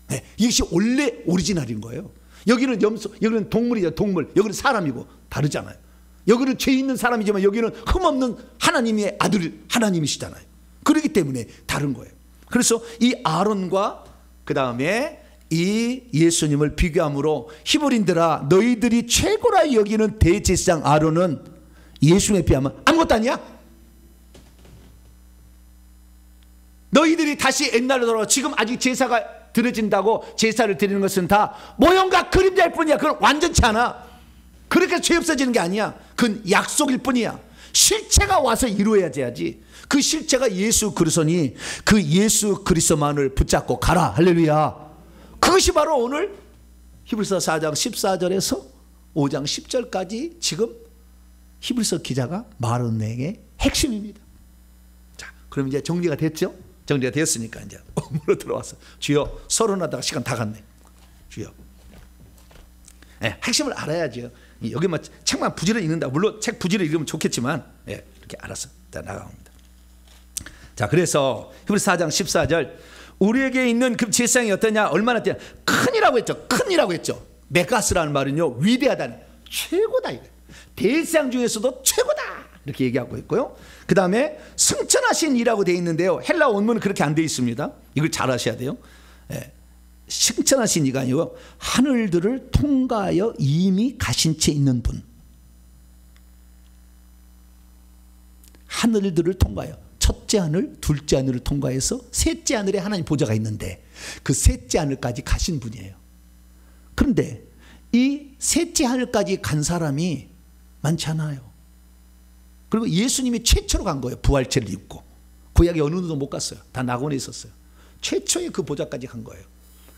네, 이것이 원래 오리지널인 거예요. 여기는 염소, 여기는 동물이죠. 동물. 여기는 사람이고 다르잖아요. 여기는 죄 있는 사람이지만 여기는 흠없는 하나님의 아들, 하나님이시잖아요. 그렇기 때문에 다른 거예요. 그래서 이 아론과 그 다음에 이 예수님을 비교함으로 히브리인들아, 너희들이 최고라 여기는 대제사장 아론은 예수님에 비하면 아무것도 아니야. 너희들이 다시 옛날로 돌아와 지금 아직 제사가 드려진다고 제사를 드리는 것은 다 모형과 그림자일 뿐이야. 그건 완전치 않아. 그렇게 죄 없어지는 게 아니야. 그건 약속일 뿐이야. 실체가 와서 이루어야지. 그 실체가 예수 그리스도니 그 예수 그리스도만을 붙잡고 가라. 할렐루야. 그것이 바로 오늘 히브리서 4장 14절에서 5장 10절까지 지금 히브리서 기자가 말하는 내용의 핵심입니다. 자, 그럼 이제 정리가 됐죠? 정리가 됐으니까 이제 물어 들어왔어. 주여, 서론하다가 시간 다 갔네. 주여. 네, 핵심을 알아야죠. 여기만 책만 부지런히 읽는다. 물론 책 부지런히 읽으면 좋겠지만, 이렇게 알았어. 자, 나가봅니다. 자, 그래서 히브리서 4장 14절, 우리에게 있는 그 제사장이 어떠냐? 얼마나 뛰냐? 큰이라고 했죠. 큰이라고 했죠. 메가스라는 말은요, 위대하다는, 최고다 이거. 대제사장 중에서도 최고다 이렇게 얘기하고 있고요. 그 다음에 승천하신 이라고 되어 있는데요, 헬라 원문은 그렇게 안 되어 있습니다. 이걸 잘 아셔야 돼요. 승천하신 이가 아니고 하늘들을 통과하여 이미 가신 채 있는 분. 하늘들을 통과하여, 첫째 하늘, 둘째 하늘을 통과해서 셋째 하늘에 하나님 보좌가 있는데 그 셋째 하늘까지 가신 분이에요. 그런데 이 셋째 하늘까지 간 사람이 많지 않아요. 그리고 예수님이 최초로 간 거예요. 부활체를 입고. 구약에 어느 누구도 못 갔어요. 다 낙원에 있었어요. 최초의 그 보좌까지 간 거예요.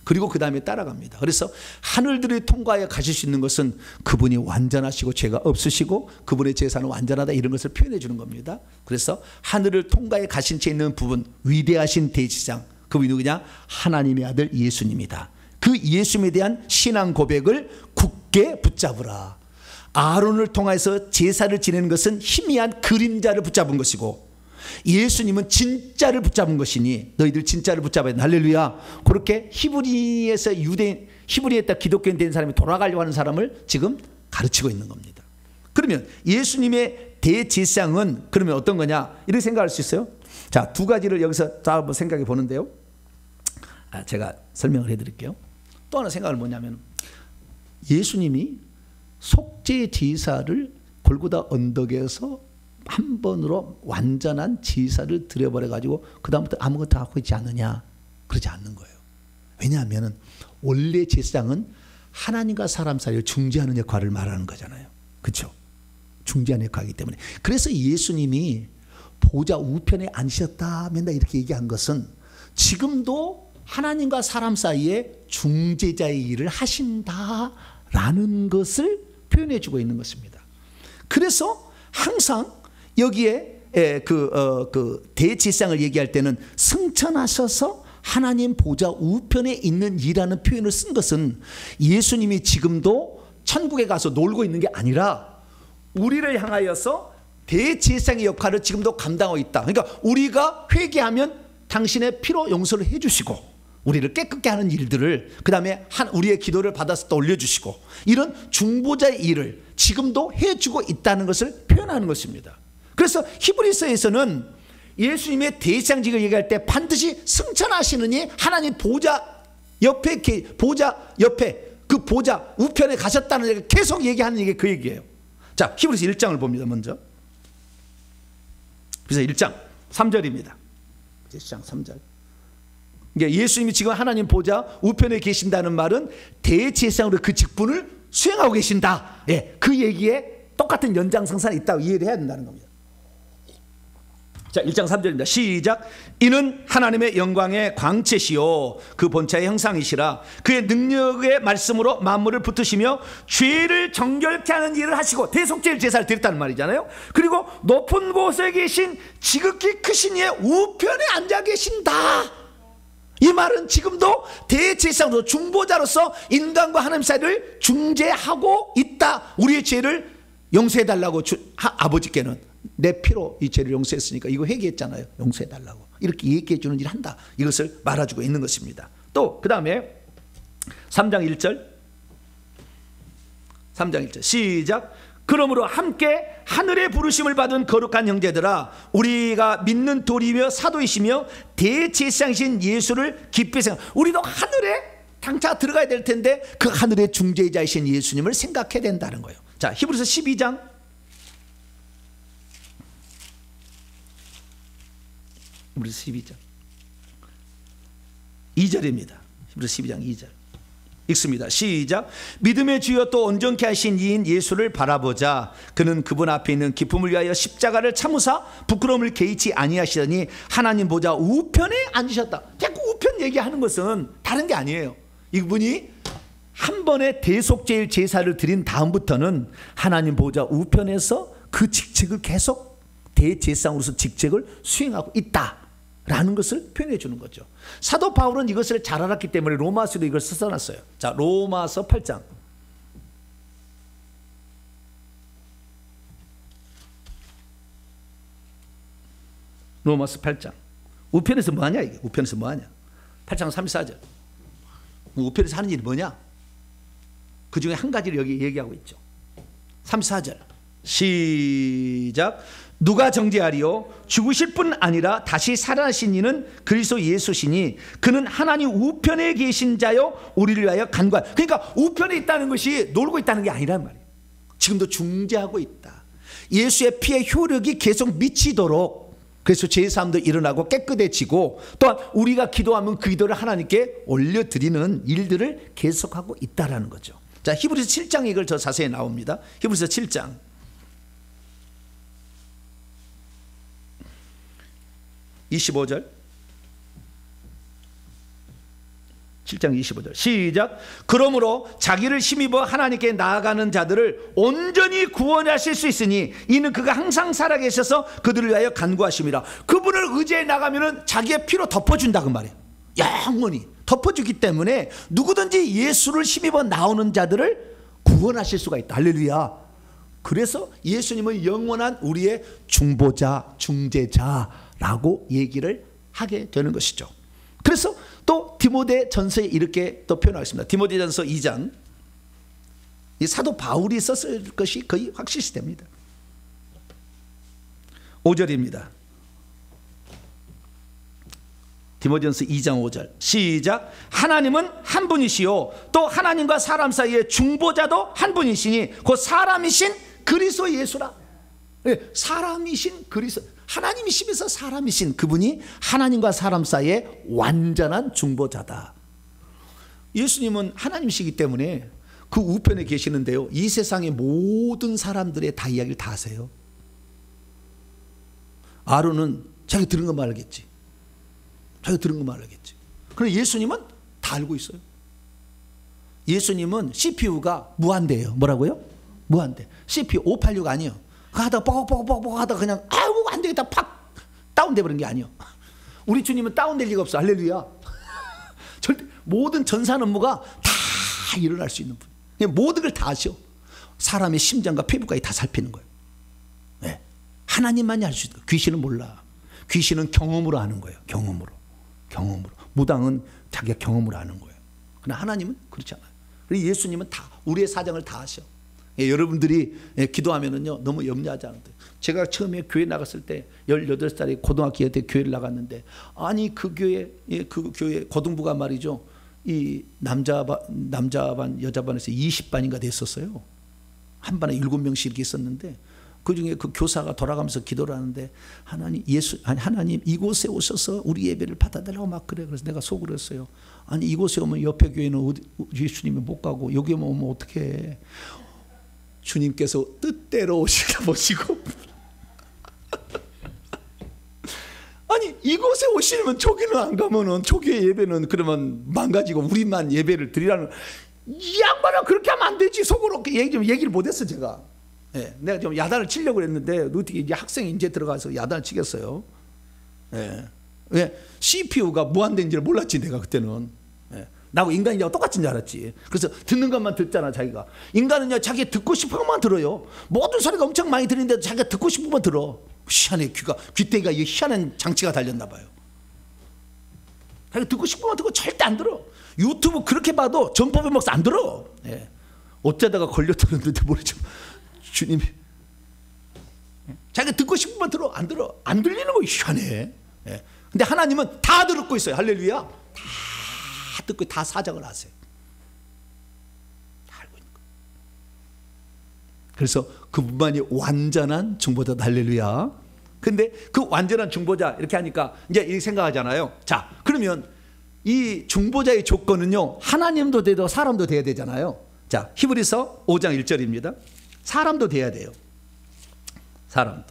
그리고 그 다음에 따라갑니다. 그래서 하늘들을 통과하여 가실 수 있는 것은 그분이 완전하시고 죄가 없으시고 그분의 제사는 완전하다, 이런 것을 표현해 주는 겁니다. 그래서 하늘을 통과해 가신 채 있는 부분, 위대하신 대제사장, 그분이 누구냐? 하나님의 아들 예수님이다. 그 예수님에 대한 신앙 고백을 굳게 붙잡으라. 아론을 통해서 제사를 지내는 것은 희미한 그림자를 붙잡은 것이고 예수님은 진짜를 붙잡은 것이니 너희들 진짜를 붙잡아야 돼. 할렐루야. 그렇게 히브리에서 히브리에다 기독교인 된 사람이 돌아가려고 하는 사람을 지금 가르치고 있는 겁니다. 그러면 예수님의 대제사장은 그러면 어떤 거냐? 이렇게 생각할 수 있어요. 자, 두 가지를 여기서 다 한번 생각해 보는데요. 제가 설명을 해드릴게요. 또 하나 생각을 뭐냐면, 예수님이 속죄 제사를 골고다 언덕에서 한 번으로 완전한 제사를 드려버려 가지고 그 다음부터 아무것도 하고 있지 않느냐? 그러지 않는 거예요. 왜냐하면 원래 제사장은 하나님과 사람 사이를 중재하는 역할을 말하는 거잖아요. 그렇죠? 중재하는 역할이기 때문에. 그래서 예수님이 보좌 우편에 앉으셨다 맨날 이렇게 얘기한 것은 지금도 하나님과 사람 사이에 중재자의 일을 하신다라는 것을 표현해 주고 있는 것입니다. 그래서 항상 여기에 그 대제사장을 얘기할 때는 승천하셔서 하나님 보좌 우편에 있는 이라는 표현을 쓴 것은 예수님이 지금도 천국에 가서 놀고 있는 게 아니라 우리를 향하여서 대제사장의 역할을 지금도 감당하고 있다. 그러니까 우리가 회개하면 당신의 피로 용서를 해주시고 우리를 깨끗게 하는 일들을 그 다음에 우리의 기도를 받아서 또 올려주시고 이런 중보자의 일을 지금도 해주고 있다는 것을 표현하는 것입니다. 그래서 히브리서에서는 예수님의 대제사장직을 얘기할 때 반드시 승천하시느니 하나님 보좌 옆에 그 보좌 우편에 가셨다는 얘기를 계속 얘기하는 게 그 얘기예요. 자, 히브리서 1장을 봅니다. 먼저 그래서 1장 3절입니다. 1장 3절. 예수님이 지금 하나님 보좌 우편에 계신다는 말은 대제사장으로 그 직분을 수행하고 계신다. 예, 그 얘기에 똑같은 연장선상에 있다고 이해를 해야 된다는 겁니다. 자, 1장 3절입니다. 시작. 이는 하나님의 영광의 광채시요 그 본체의 형상이시라. 그의 능력의 말씀으로 만물을 붙으시며 죄를 정결케 하는 일을 하시고 대속죄일 제사를 드렸다는 말이잖아요. 그리고 높은 곳에 계신 지극히 크신 이의 우편에 앉아 계신다. 이 말은 지금도 대제사장으로 중보자로서 인간과 하나님 사이를 중재하고 있다. 우리의 죄를 용서해달라고 아버지께는 내 피로 이 죄를 용서했으니까 이거 회개했잖아요. 용서해달라고 이렇게 얘기해 주는 일을 한다. 이것을 말해주고 있는 것입니다. 또 그 다음에 3장 1절 시작. 그러므로 함께 하늘의 부르심을 받은 거룩한 형제들아 우리가 믿는 도리며 사도이시며 대제사장이신 예수를 깊이 생각. 우리도 하늘에 당차 들어가야 될 텐데 그 하늘의 중재자이신 예수님을 생각해야 된다는 거예요. 자, 히브리서 12장 2절입니다. 히브리서 12장 2절 읽습니다. 시작. 믿음의 주여 또 온전케 하신 이인 예수를 바라보자. 그는 그분 앞에 있는 기쁨을 위하여 십자가를 참으사 부끄러움을 개의치 아니하시더니 하나님 보좌 우편에 앉으셨다. 자꾸 우편 얘기하는 것은 다른 게 아니에요. 이분이 한 번의 대속죄일 제사를 드린 다음부터는 하나님 보좌 우편에서 그 직책을 계속 대제사장으로서 직책을 수행하고 있다라는 것을 표현해 주는 거죠. 사도 바울은 이것을 잘 알았기 때문에 로마서도 이걸 써놨어요. 자, 로마서 8장. 로마서 8장. 우편에서 뭐하냐 이게? 우편에서 뭐하냐? 8장 34절. 우편에서 하는 일이 뭐냐? 그 중에 한 가지를 여기 얘기하고 있죠. 34절 시작. 누가 정죄하리요? 죽으실 뿐 아니라 다시 살아나신 이는 그리스도 예수시니 그는 하나님 우편에 계신 자요 우리를 위하여 간구하. 그러니까 우편에 있다는 것이 놀고 있다는 게 아니란 말이에요. 지금도 중재하고 있다. 예수의 피의 효력이 계속 미치도록 그래서 제사함도 일어나고 깨끗해지고 또한 우리가 기도하면 그 기도를 하나님께 올려드리는 일들을 계속하고 있다라는 거죠. 자, 히브리서 7장에 이걸 더 자세히 나옵니다. 히브리서 7장 25절 7장 25절 시작. 그러므로 자기를 힘입어 하나님께 나아가는 자들을 온전히 구원하실 수 있으니 이는 그가 항상 살아계셔서 그들을 위하여 간구하심이라. 그분을 의지해 나가면 자기의 피로 덮어준다 그 말이에요. 영원히 덮어주기 때문에 누구든지 예수를 힘입어 나오는 자들을 구원하실 수가 있다. 할렐루야. 그래서 예수님은 영원한 우리의 중보자 중재자라고 얘기를 하게 되는 것이죠. 그래서 또 디모데전서에 이렇게 또 표현하겠습니다. 디모데전서 2장. 이 사도 바울이 썼을 것이 거의 확실시 됩니다. 5절입니다. 디모데전서 2장 5절 시작. 하나님은 한 분이시요 또 하나님과 사람 사이의 중보자도 한 분이시니 곧 사람이신 그리스도 예수라. 사람이신 그리스도, 하나님이시면서 사람이신 그분이 하나님과 사람 사이의 완전한 중보자다. 예수님은 하나님이시기 때문에 그 우편에 계시는데요, 이 세상의 모든 사람들의 다 이야기를 다 하세요. 아론은 자기 들은 것만 알겠지. 자기가 들은 것만 알겠지. 그런데 예수님은 다 알고 있어요. 예수님은 CPU가 무한대예요. 뭐라고요? 무한대. CPU 586 아니에요. 하다가 뻑뻑뻑뻑 하다가 그냥 아이고 안 되겠다 팍 다운돼 버린 게 아니에요. 우리 주님은 다운될 리가 없어. 할렐루야. 절대 모든 전산 업무가 다 일어날 수 있는 분. 모든 걸 다 아셔. 사람의 심장과 피부까지 다 살피는 거예요. 네. 하나님만이 알 수 있다. 귀신은 몰라. 귀신은 경험으로 아는 거예요. 경험으로. 무당은 자기가 경험으로 아는 거예요. 그러나 하나님은 그렇지 않아요. 그리고 예수님은 다 우리의 사정을 다 아셔. 여러분들이 기도하면은요 너무 염려하지 않아도. 제가 처음에 교회 나갔을 때 18살에 고등학교 때 교회를 나갔는데, 아니 그 교회 고등부가 말이죠, 이 남자반 여자반에서 20반인가 됐었어요. 한 반에 7명씩 이렇게 있었는데, 그 중에 그 교사가 돌아가면서 기도를 하는데, 하나님 이곳에 오셔서 우리 예배를 받아달라고 막 그래. 그래서 내가 속으로 했어요. 아니 이곳에 오면 옆에 교회는 예수님이 못 가고 여기 오면 어떻게? 주님께서 뜻대로 오시다 보시고 아니 이곳에 오시려면 저기는 안 가면은 저기의 예배는 그러면 망가지고 우리만 예배를 드리라는, 이 양반은 그렇게 하면 안 되지. 속으로 얘기를 못했어 제가. 예, 내가 좀 야단을 치려고 했는데 어떻게 이제 학생이 이제 들어가서 야단을 치겠어요. 예, 왜 CPU가 무한대인지를 몰랐지 내가 그때는. 예, 나하고 인간이냐고 똑같은 줄 알았지. 그래서 듣는 것만 듣잖아 자기가. 인간은요 자기 듣고 싶은 것만 들어요. 모든 소리가 엄청 많이 들리는데 자기가 듣고 싶은 것만 들어. 희한해. 귀때기가 이 희한한 장치가 달렸나 봐요. 자기가 듣고 싶은 것만 듣고 절대 안 들어. 유튜브 그렇게 봐도 전법에 먹어서 안 들어. 예. 어쩌다가 걸렸다는데 모르죠. 주님이 자기가 듣고 싶은 것만 들어. 안 들어. 안 들리는 거 희한해. 예. 근데 하나님은 다 듣고 있어요. 할렐루야. 다 듣고 다 사정을 하세요. 다 알고 있는 거. 그래서 그분만이 완전한 중보자다. 할렐루야. 근데 그 완전한 중보자 이렇게 하니까 이제 이렇게 생각하잖아요. 자, 그러면 이 중보자의 조건은요, 하나님도 돼도 사람도 돼야 되잖아요. 자, 히브리서 5장 1절입니다. 사람도 돼야 돼요. 사람도.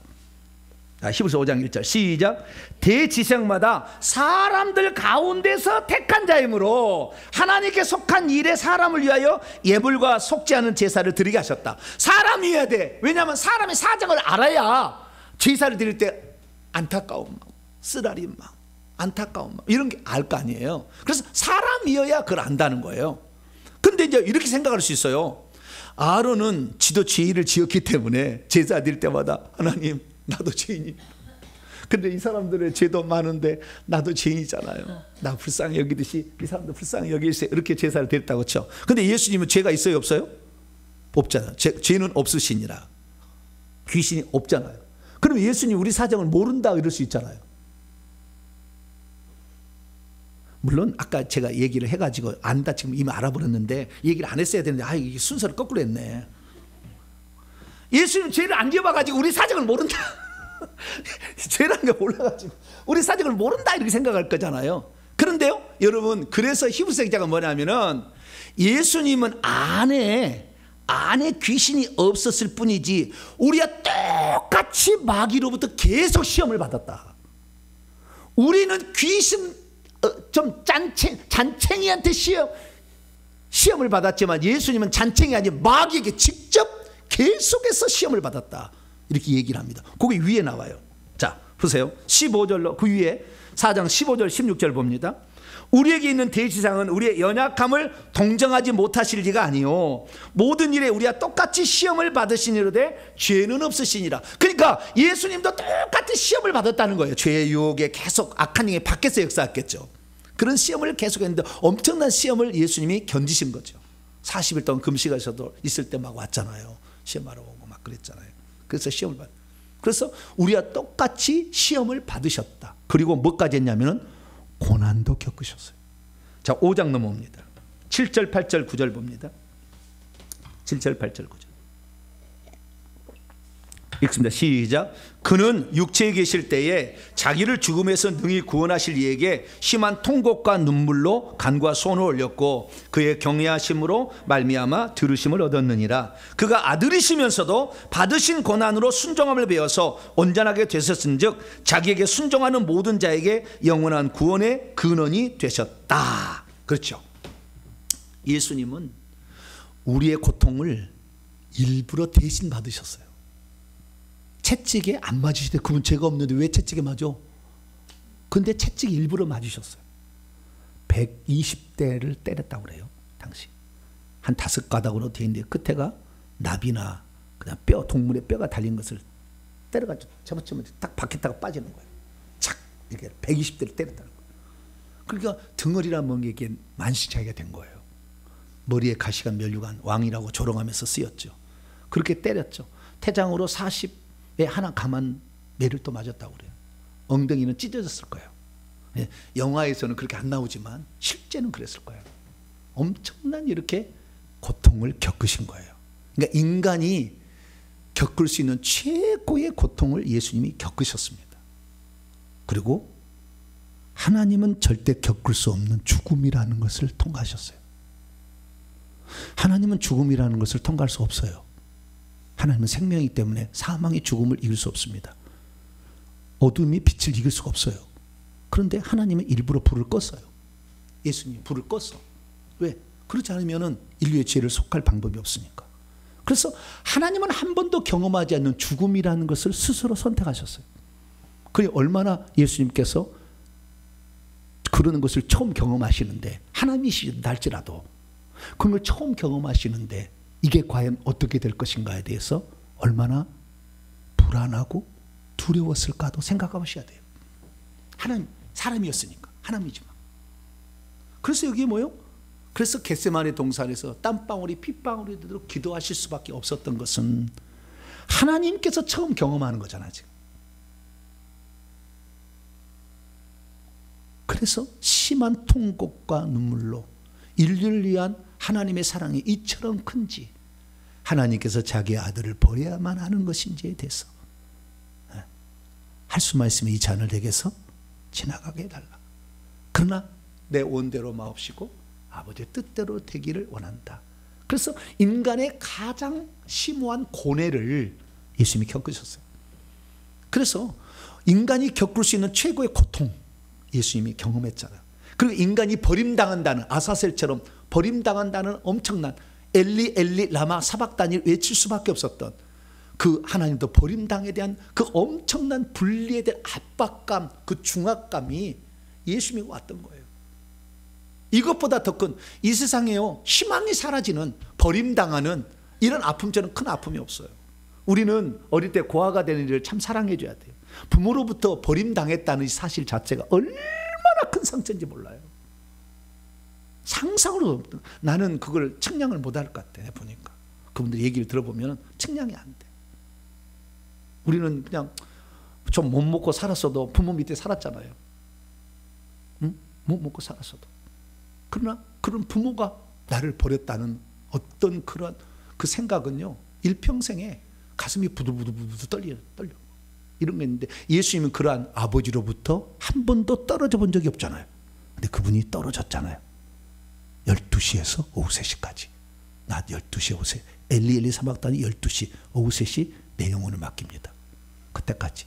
자, 히브리서 5장 1절 시작. 대지성마다 사람들 가운데서 택한 자이므로 하나님께 속한 일에 사람을 위하여 예물과 속지 않은 제사를 드리게 하셨다. 사람이어야 돼. 왜냐하면 사람의 사정을 알아야 제사를 드릴 때 안타까운 마음, 쓰라린 마음, 안타까운 마음 이런 게 알 거 아니에요. 그래서 사람이어야 그걸 안다는 거예요. 근데 이제 이렇게 생각할 수 있어요. 아론은 지도 죄를 지었기 때문에 제사 드릴 때마다 하나님 나도 죄인입니다. 근데 이 사람들의 죄도 많은데 나도 죄인이잖아요. 나 불쌍히 여기듯이 이 사람도 불쌍히 여기세요. 이렇게 제사를 드렸다고 쳐. 근데 예수님은 죄가 있어요 없어요? 없잖아요. 죄는 없으시니라. 귀신이 없잖아요. 그럼 예수님 우리 사정을 모른다 이럴 수 있잖아요. 물론 아까 제가 얘기를 해가지고 안다 지금 이미 알아버렸는데 얘기를 안 했어야 되는데 이게 순서를 거꾸로 했네. 예수님 죄를 안 지어봐가지고 우리 사정을 모른다. 죄라는 게 몰라가지고 우리 사정을 모른다 이렇게 생각할 거잖아요. 그런데요 여러분, 그래서 히브리서 기자가 뭐냐면은 예수님은 안에 귀신이 없었을 뿐이지 우리가 똑같이 마귀로부터 계속 시험을 받았다. 우리는 귀신 좀 잔챙이한테 시험을 받았지만 예수님은 잔챙이 아니라 마귀에게 직접 계속해서 시험을 받았다. 이렇게 얘기를 합니다. 거기 위에 나와요. 자 보세요. 15절로 그 위에 4장 15절 16절 봅니다. 우리에게 있는 대지상은 우리의 연약함을 동정하지 못하실 리가 아니요 모든 일에 우리가 똑같이 시험을 받으시니로되 죄는 없으시니라. 그러니까 예수님도 똑같이 시험을 받았다는 거예요. 죄의 유혹에 계속 악한 영이 밖에서 역사했겠죠. 그런 시험을 계속했는데 엄청난 시험을 예수님이 견디신 거죠. 40일 동안 금식하셔도 있을 때 막 왔잖아요. 시험하러 오고 막 그랬잖아요. 그래서 시험을 받. 그래서 우리가 똑같이 시험을 받으셨다. 그리고 뭐까지 했냐면은 고난도 겪으셨어요. 자 5장 넘어옵니다. 7절 8절 9절 봅니다. 7절 8절 9절 읽습니다. 시작. 그는 육체에 계실 때에 자기를 죽음에서 능히 구원하실 이에게 심한 통곡과 눈물로 간과 손을 올렸고 그의 경외하심으로 말미암아 들으심을 얻었느니라. 그가 아들이시면서도 받으신 고난으로 순종함을 배워서 온전하게 되셨은즉 자기에게 순종하는 모든 자에게 영원한 구원의 근원이 되셨다. 그렇죠. 예수님은 우리의 고통을 일부러 대신 받으셨어요. 채찍에 안 맞으시대. 그분 죄가 없는데 왜 채찍에 맞아? 근데 채찍 일부러 맞으셨어요. 120대를 때렸다고 그래요. 당시 한 5가닥으로 되어 있는데 끝에가 나비나 그냥 뼈, 동물의 뼈가 달린 것을 때려가지고 잡아치면 딱 박혔다가 빠지는 거예요. 착 이렇게 120대를 때렸다는 거예요. 그러니까 등허리라 멍에게 만신창이가 된 거예요. 머리에 가시가 면류관 왕이라고 조롱하면서 쓰였죠. 그렇게 때렸죠. 태장으로 40에 하나 감한 매를 또 맞았다고 그래요. 엉덩이는 찢어졌을 거예요. 예, 영화에서는 그렇게 안 나오지만 실제는 그랬을 거예요. 엄청난 이렇게 고통을 겪으신 거예요. 그러니까 인간이 겪을 수 있는 최고의 고통을 예수님이 겪으셨습니다. 그리고 하나님은 절대 겪을 수 없는 죽음이라는 것을 통과하셨어요. 하나님은 죽음이라는 것을 통과할 수 없어요. 하나님은 생명이기 때문에 사망이 죽음을 이길 수 없습니다. 어둠이 빛을 이길 수가 없어요. 그런데 하나님은 일부러 불을 껐어요. 예수님이 불을 껐어. 왜? 그렇지 않으면 인류의 죄를 속할 방법이 없으니까. 그래서 하나님은 한 번도 경험하지 않는 죽음이라는 것을 스스로 선택하셨어요. 그게 얼마나 예수님께서 그러는 것을 처음 경험하시는데, 하나님이시다 할지라도 그런 걸 처음 경험하시는데 이게 과연 어떻게 될 것인가에 대해서 얼마나 불안하고 두려웠을까도 생각하셔야 돼요. 하나님, 사람이었으니까. 하나님이지만. 그래서 여기 뭐요? 그래서 겟세마네 동산에서 땀방울이 핏방울이 되도록 기도하실 수밖에 없었던 것은 하나님께서 처음 경험하는 거잖아요, 지금. 그래서 심한 통곡과 눈물로 인류를 위한 하나님의 사랑이 이처럼 큰지, 하나님께서 자기 아들을 버려야만 하는 것인지에 대해서 할 수만 있으면 이 잔을 내게서 지나가게 해달라. 그러나 내 원대로 마옵시고 아버지의 뜻대로 되기를 원한다. 그래서 인간의 가장 심오한 고뇌를 예수님이 겪으셨어요. 그래서 인간이 겪을 수 있는 최고의 고통 예수님이 경험했잖아요. 그리고 인간이 버림당한다는, 아사셀처럼 버림당한다는 엄청난 엘리 엘리 라마 사박단을 외칠 수밖에 없었던 그 하나님도 버림당에 대한 그 엄청난 분리에 대한 압박감, 그 중압감이 예수님이 왔던 거예요. 이것보다 더 큰, 이 세상에요, 희망이 사라지는, 버림당하는 이런 아픔, 저는 큰 아픔이 없어요. 우리는 어릴 때 고아가 되는 일을 참 사랑해 줘야 돼요. 부모로부터 버림당했다는 사실 자체가 얼마나 큰 상처인지 몰라요. 상상으로 나는 그걸 측량을 못할 것 같아. 보니까 그분들 얘기를 들어보면 측량이 안 돼. 우리는 그냥 좀 못 먹고 살았어도 부모 밑에 살았잖아요. 응? 못 먹고 살았어도. 그러나 그런 부모가 나를 버렸다는 어떤 그런 그 생각은요, 일평생에 가슴이 부들부들 떨려. 이런 게 있는데, 예수님은 그러한 아버지로부터 한 번도 떨어져 본 적이 없잖아요. 근데 그분이 떨어졌잖아요. 12시에서 오후 3시까지. 낮 12시 오후 3시. 엘리 사막단이 12시 오후 3시 내 영혼을 맡깁니다. 그때까지.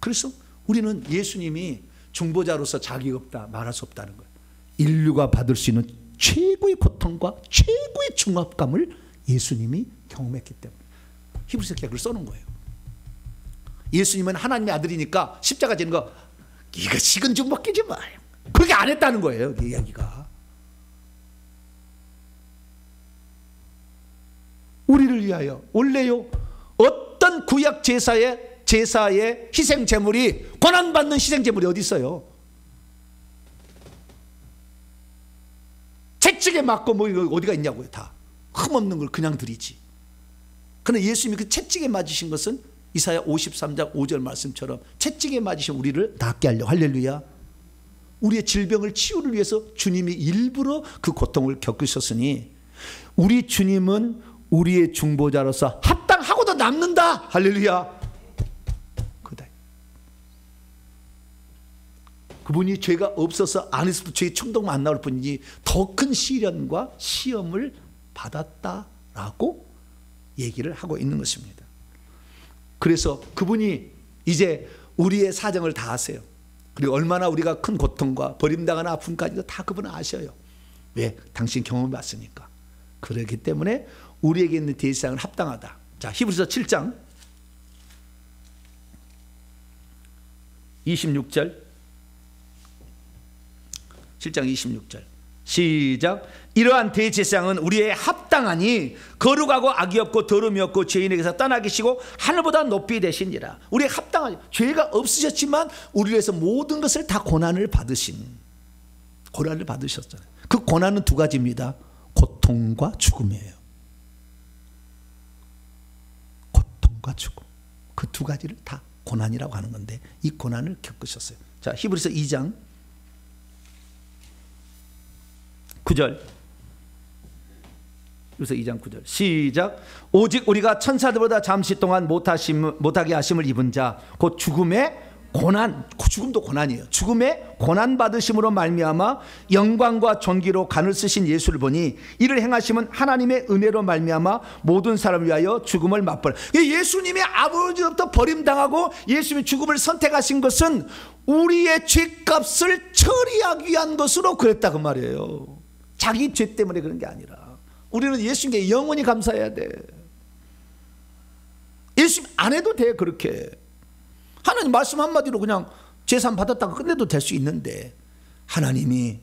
그래서 우리는 예수님이 중보자로서 자격이 없다 말할 수 없다는 거예요. 인류가 받을 수 있는 최고의 고통과 최고의 중압감을 예수님이 경험했기 때문에 히브리서 글을 써놓은 거예요. 예수님은 하나님의 아들이니까 십자가 지는 거 이거 식은 죽 먹기지 마, 그렇게 안 했다는 거예요. 이 이야기가 우리를 위하여 원래요, 어떤 구약 제사의 희생 제물이, 고난받는 희생 제물이 어디 있어요? 채찍에 맞고 뭐 이거 어디가 있냐고요. 다 흠없는 걸 그냥 드리지. 그러나 예수님이 그 채찍에 맞으신 것은 이사야 53장 5절 말씀처럼 채찍에 맞으신 우리를 낫게 하려고. 할렐루야. 우리의 질병을 치유를 위해서 주님이 일부러 그 고통을 겪으셨으니 우리 주님은 우리의 중보자로서 합당하고도 남는다. 할렐루야. 그분이 죄가 없어서 안에서도 죄의 충동만 안 나올 뿐이지 더 큰 시련과 시험을 받았다라고 얘기를 하고 있는 것입니다. 그래서 그분이 이제 우리의 사정을 다 아세요. 그리고 얼마나 우리가 큰 고통과 버림당하는 아픔까지도 다 그분은 아셔요. 왜? 당신 경험해 봤으니까. 그렇기 때문에 우리에게 있는 대상은 합당하다. 자, 히브리서 7장 26절 7장 26절 시작. 이러한 대제사장은 우리의 합당하니 거룩하고 악이 없고 더러움이 없고 죄인에게서 떠나 계시고 하늘보다 높이 되시니라. 우리의 합당하니, 죄가 없으셨지만 우리를 위해서 모든 것을 다 고난을 받으셨잖아요. 그 고난은 두 가지입니다. 고통과 죽음이에요. 고통과 죽음, 그 두 가지를 다 고난이라고 하는 건데, 이 고난을 겪으셨어요. 자, 히브리서 2장 9절. 그래서 2장 9절 시작. 오직 우리가 천사들보다 잠시 동안 못하게 하심을 입은 자 곧 죽음의 고난, 죽음도 고난이에요. 죽음의 고난 받으심으로 말미암아 영광과 존귀로 간을 쓰신 예수를 보니 이를 행하심은 하나님의 은혜로 말미암아 모든 사람을 위하여 죽음을 맛보라. 예수님이 아버지로부터 버림당하고 예수님이 죽음을 선택하신 것은 우리의 죄값을 처리하기 위한 것으로 그랬다, 그 말이에요. 자기 죄 때문에 그런 게 아니라 우리는 예수님께 영원히 감사해야 돼. 예수님 안 해도 돼. 그렇게 하나님 말씀 한마디로 그냥 제산 받았다가 끝내도 될 수 있는데, 하나님은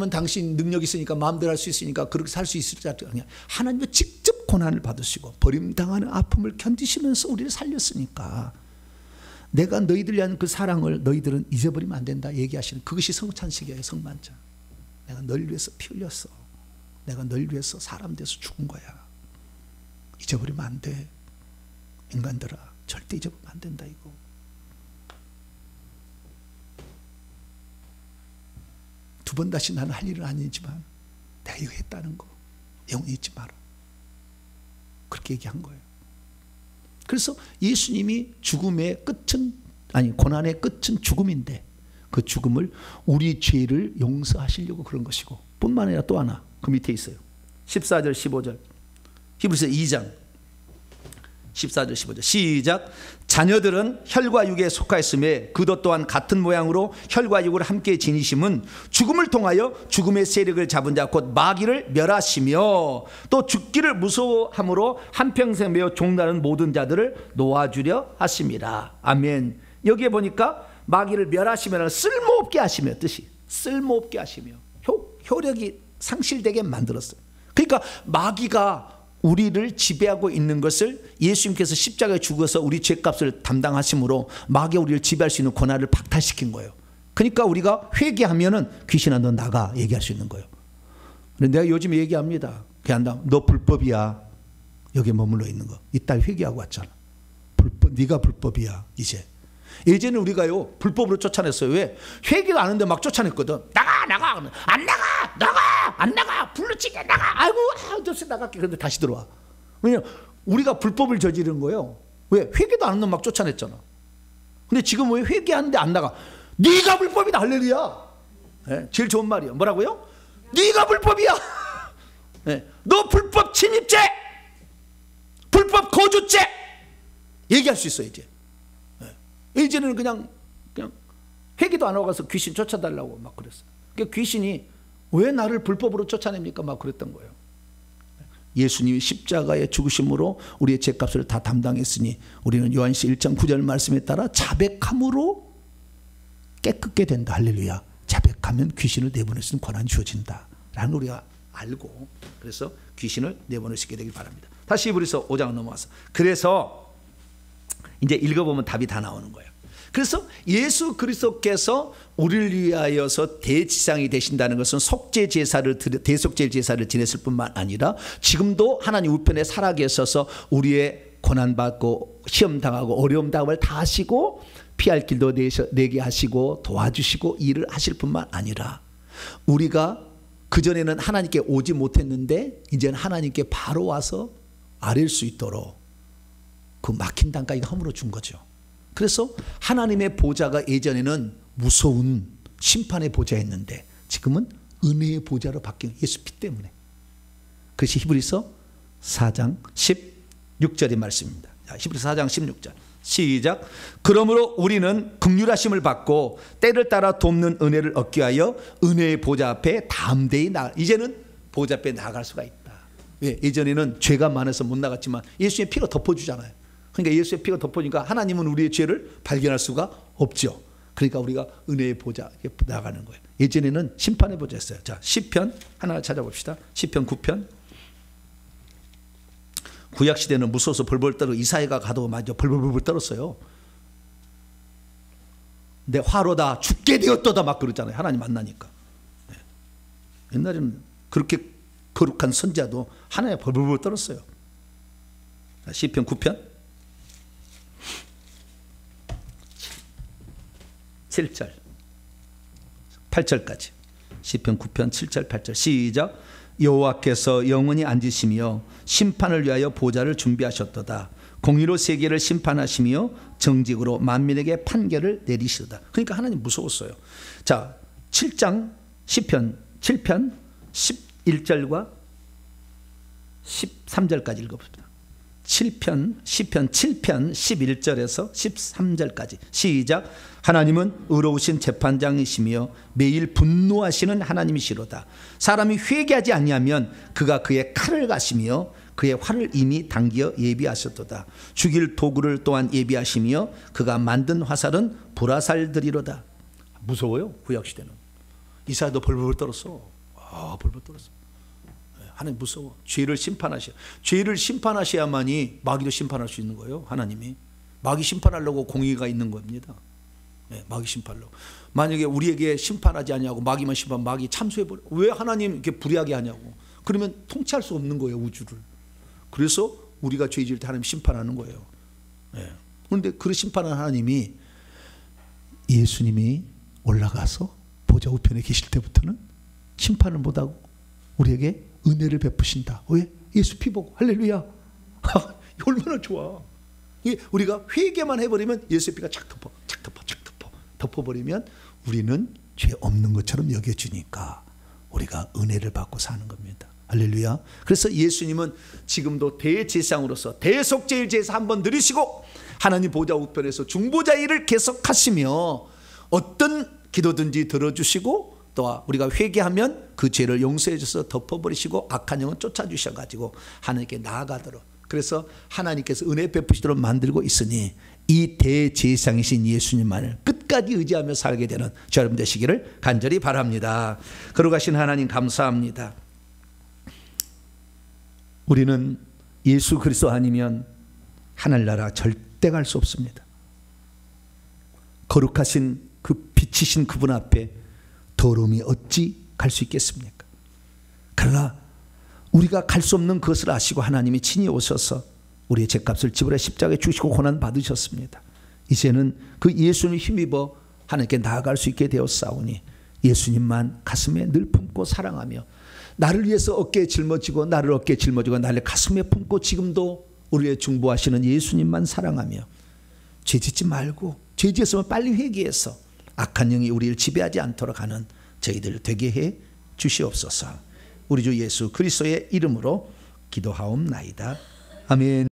당신 능력이 있으니까 마음대로 할 수 있으니까 그렇게 살 수 있을 줄 아냐. 하나님은 직접 고난을 받으시고 버림당하는 아픔을 견디시면서 우리를 살렸으니까 내가 너희들 위한 그 사랑을 너희들은 잊어버리면 안 된다 얘기하시는, 그것이 성찬식이에요. 성만찬. 내가 널 위해서 피 흘렸어. 내가 널 위해서 사람 돼서 죽은 거야. 잊어버리면 안 돼. 인간들아, 절대 잊어버리면 안 된다 이거. 두 번 다시 나는 할 일은 아니지만 내가 이거 했다는 거 영원히 잊지 마라. 그렇게 얘기한 거예요. 그래서 예수님이 죽음의 끝은, 아니 고난의 끝은 죽음인데 그 죽음을, 우리 죄를 용서하시려고 그런 것이고, 뿐만 아니라 또 하나 그 밑에 있어요. 14절 15절 히브리서 2장 14절 15절 시작. 자녀들은 혈과 육에 속하였음에 그도 또한 같은 모양으로 혈과 육을 함께 지니심은 죽음을 통하여 죽음의 세력을 잡은 자 곧 마귀를 멸하시며 또 죽기를 무서워함으로 한평생 매어 종나는 모든 자들을 놓아주려 하심이라. 아멘. 여기에 보니까 마귀를 멸하시면 쓸모없게 하시며, 뜻이 쓸모없게 하시며 효력이 상실되게 만들었어요. 그러니까 마귀가 우리를 지배하고 있는 것을 예수님께서 십자가에 죽어서 우리 죄값을 담당하심으로 마귀가 우리를 지배할 수 있는 권한을 박탈시킨 거예요. 그러니까 우리가 회개하면은 귀신아 너 나가 얘기할 수 있는 거예요. 내가 요즘 얘기합니다. 너 불법이야. 여기에 머물러 있는 거. 이따 회개하고 왔잖아. 불법, 네가 불법이야 이제. 예전에 우리가요 불법으로 쫓아냈어요. 왜? 회개도 안 하는데 막 쫓아냈거든. 나가 안 나가 안 나가 불러치게 나가. 아이고 어쩔 나갈게. 그런데 다시 들어와. 왜냐 우리가 불법을 저지른 거예요. 왜? 회개도 안 하는 막 쫓아냈잖아. 근데 지금 왜 회개하는데 안 나가? 네가 불법이다. 할렐루야. 네? 제일 좋은 말이에요. 뭐라고요? 네가 불법이야. 네? 너 불법 침입죄, 불법 거주죄 얘기할 수 있어 이제. 예전에는 그냥 회개도 안 하고 가서 귀신 쫓아달라고 막 그랬어요. 그러니까 귀신이 왜 나를 불법으로 쫓아냅니까? 막 그랬던 거예요. 예수님이 십자가의 죽으심으로 우리의 죄값을 다 담당했으니 우리는 요한시 1장 9절 말씀에 따라 자백함으로 깨끗게 된다. 할렐루야. 자백하면 귀신을 내보낼 수 있는 권한이 주어진다 라는 우리가 알고, 그래서 귀신을 내보낼 수 있게 되길 바랍니다. 다시 히브리서 5장 넘어와서, 그래서 이제 읽어보면 답이 다 나오는 거예요. 그래서 예수 그리스도께서 우리를 위하여서 대지상이 되신다는 것은 대속죄 제사를 지냈을 뿐만 아니라 지금도 하나님 우편에 살아계셔서 우리의 고난받고 시험당하고 어려움당함을 다 하시고 피할 길도 내게 하시고 도와주시고 일을 하실 뿐만 아니라, 우리가 그전에는 하나님께 오지 못했는데 이제는 하나님께 바로 와서 아뢰일 수 있도록 그 막힌 땅까지 허물어 준 거죠. 그래서 하나님의 보좌가 예전에는 무서운 심판의 보좌였는데 지금은 은혜의 보좌로 바뀐 예수 피 때문에. 그것이 히브리서 4장 16절의 말씀입니다. 히브리서 4장 16절 시작. 그러므로 우리는 긍휼하심을 받고 때를 따라 돕는 은혜를 얻기 위하여 은혜의 보좌 앞에 담대히 이제는 보좌 앞에 나아갈 수가 있다. 왜? 예전에는 죄가 많아서 못 나갔지만 예수의 피가 덮어주잖아요. 그러니까 예수의 피가 덮어주니까 하나님은 우리의 죄를 발견할 수가 없죠. 그러니까 우리가 은혜의 보좌에 나가는 거예요. 예전에는 심판의 보좌였어요. 자, 시편 하나 찾아봅시다. 시편 9편. 구약 시대는 무서워서 벌벌 떨어 이사야가 가도 맞아 벌벌 떨었어요. 내 화로다 죽게 되었도다 막 그러잖아요. 하나님 만나니까. 네. 옛날에는 그렇게 거룩한 선지자도 하나님 벌벌 떨었어요. 시편 9편 7절 8절까지. 시편 9편 7절 8절 시작. 여호와께서 영원히 앉으시며 심판을 위하여 보좌를 준비하셨도다. 공의로 세계를 심판하시며 정직으로 만민에게 판결을 내리시도다. 그러니까 하나님 무서웠어요. 자, 7장 시편 7편 11절과 13절까지 읽어봅시다. 시편 7편 11절에서 13절까지 시작. 하나님은 의로우신 재판장이시며 매일 분노하시는 하나님이시로다. 사람이 회개하지 아니하면 그가 그의 칼을 가시며 그의 활을 이미 당기어 예비하셨도다. 죽일 도구를 또한 예비하시며 그가 만든 화살은 불화살들이로다. 무서워요. 구약시대는. 이사야도 벌벌 떨었어. 벌벌 떨었어. 하나님 무서워. 죄를 심판하셔. 죄를 심판하셔야만이 마귀도 심판할 수 있는 거예요. 하나님이. 마귀 심판하려고 공의가 있는 겁니다. 네, 마귀 심판하려고. 만약에 우리에게 심판하지 않냐고 마귀만 심판, 마귀 참수해버려. 왜 하나님 이렇게 불의하게 하냐고. 그러면 통치할 수 없는 거예요. 우주를. 그래서 우리가 죄 지을 때 하나님 심판하는 거예요. 네. 그런데 그 심판하는 하나님이 예수님이 올라가서 보좌 우편에 계실 때부터는 심판을 못하고 우리에게 은혜를 베푸신다. 왜? 예수 피 보고. 할렐루야. 얼마나 좋아. 우리가 회개만 해버리면 예수의 피가 착 덮어버리면 우리는 죄 없는 것처럼 여겨주니까 우리가 은혜를 받고 사는 겁니다. 할렐루야. 그래서 예수님은 지금도 대제사장으로서 대속죄일 제사 한번 드리시고 하나님 보좌 우편에서 중보자 일을 계속하시며 어떤 기도든지 들어주시고 또 우리가 회개하면 그 죄를 용서해 주셔서 덮어버리시고 악한 영은 쫓아주셔가지고 하나님께 나아가도록, 그래서 하나님께서 은혜 베푸시도록 만들고 있으니 이 대제사장이신 예수님만을 끝까지 의지하며 살게 되는 저 여러분 되시기를 간절히 바랍니다. 거룩하신 하나님 감사합니다. 우리는 예수 그리스도 아니면 하늘나라 절대 갈 수 없습니다. 거룩하신 그 빛이신 그분 앞에 더러움이 어찌 갈 수 있겠습니까? 그러나 우리가 갈 수 없는 것을 아시고 하나님이 친히 오셔서 우리의 죄값을 지불해 십자가에 죽으시고 고난 받으셨습니다. 이제는 그 예수님 힘입어 하나님께 나아갈 수 있게 되었사오니 예수님만 가슴에 늘 품고 사랑하며 나를 위해서 어깨에 짊어지고 나를 어깨에 짊어지고 나를 가슴에 품고 지금도 우리의 중보하시는 예수님만 사랑하며 죄짓지 말고 죄지었으면 빨리 회개해서 악한 영이 우리를 지배하지 않도록 하는 저희들 되게 해 주시옵소서. 우리 주 예수 그리스도의 이름으로 기도하옵나이다. 아멘.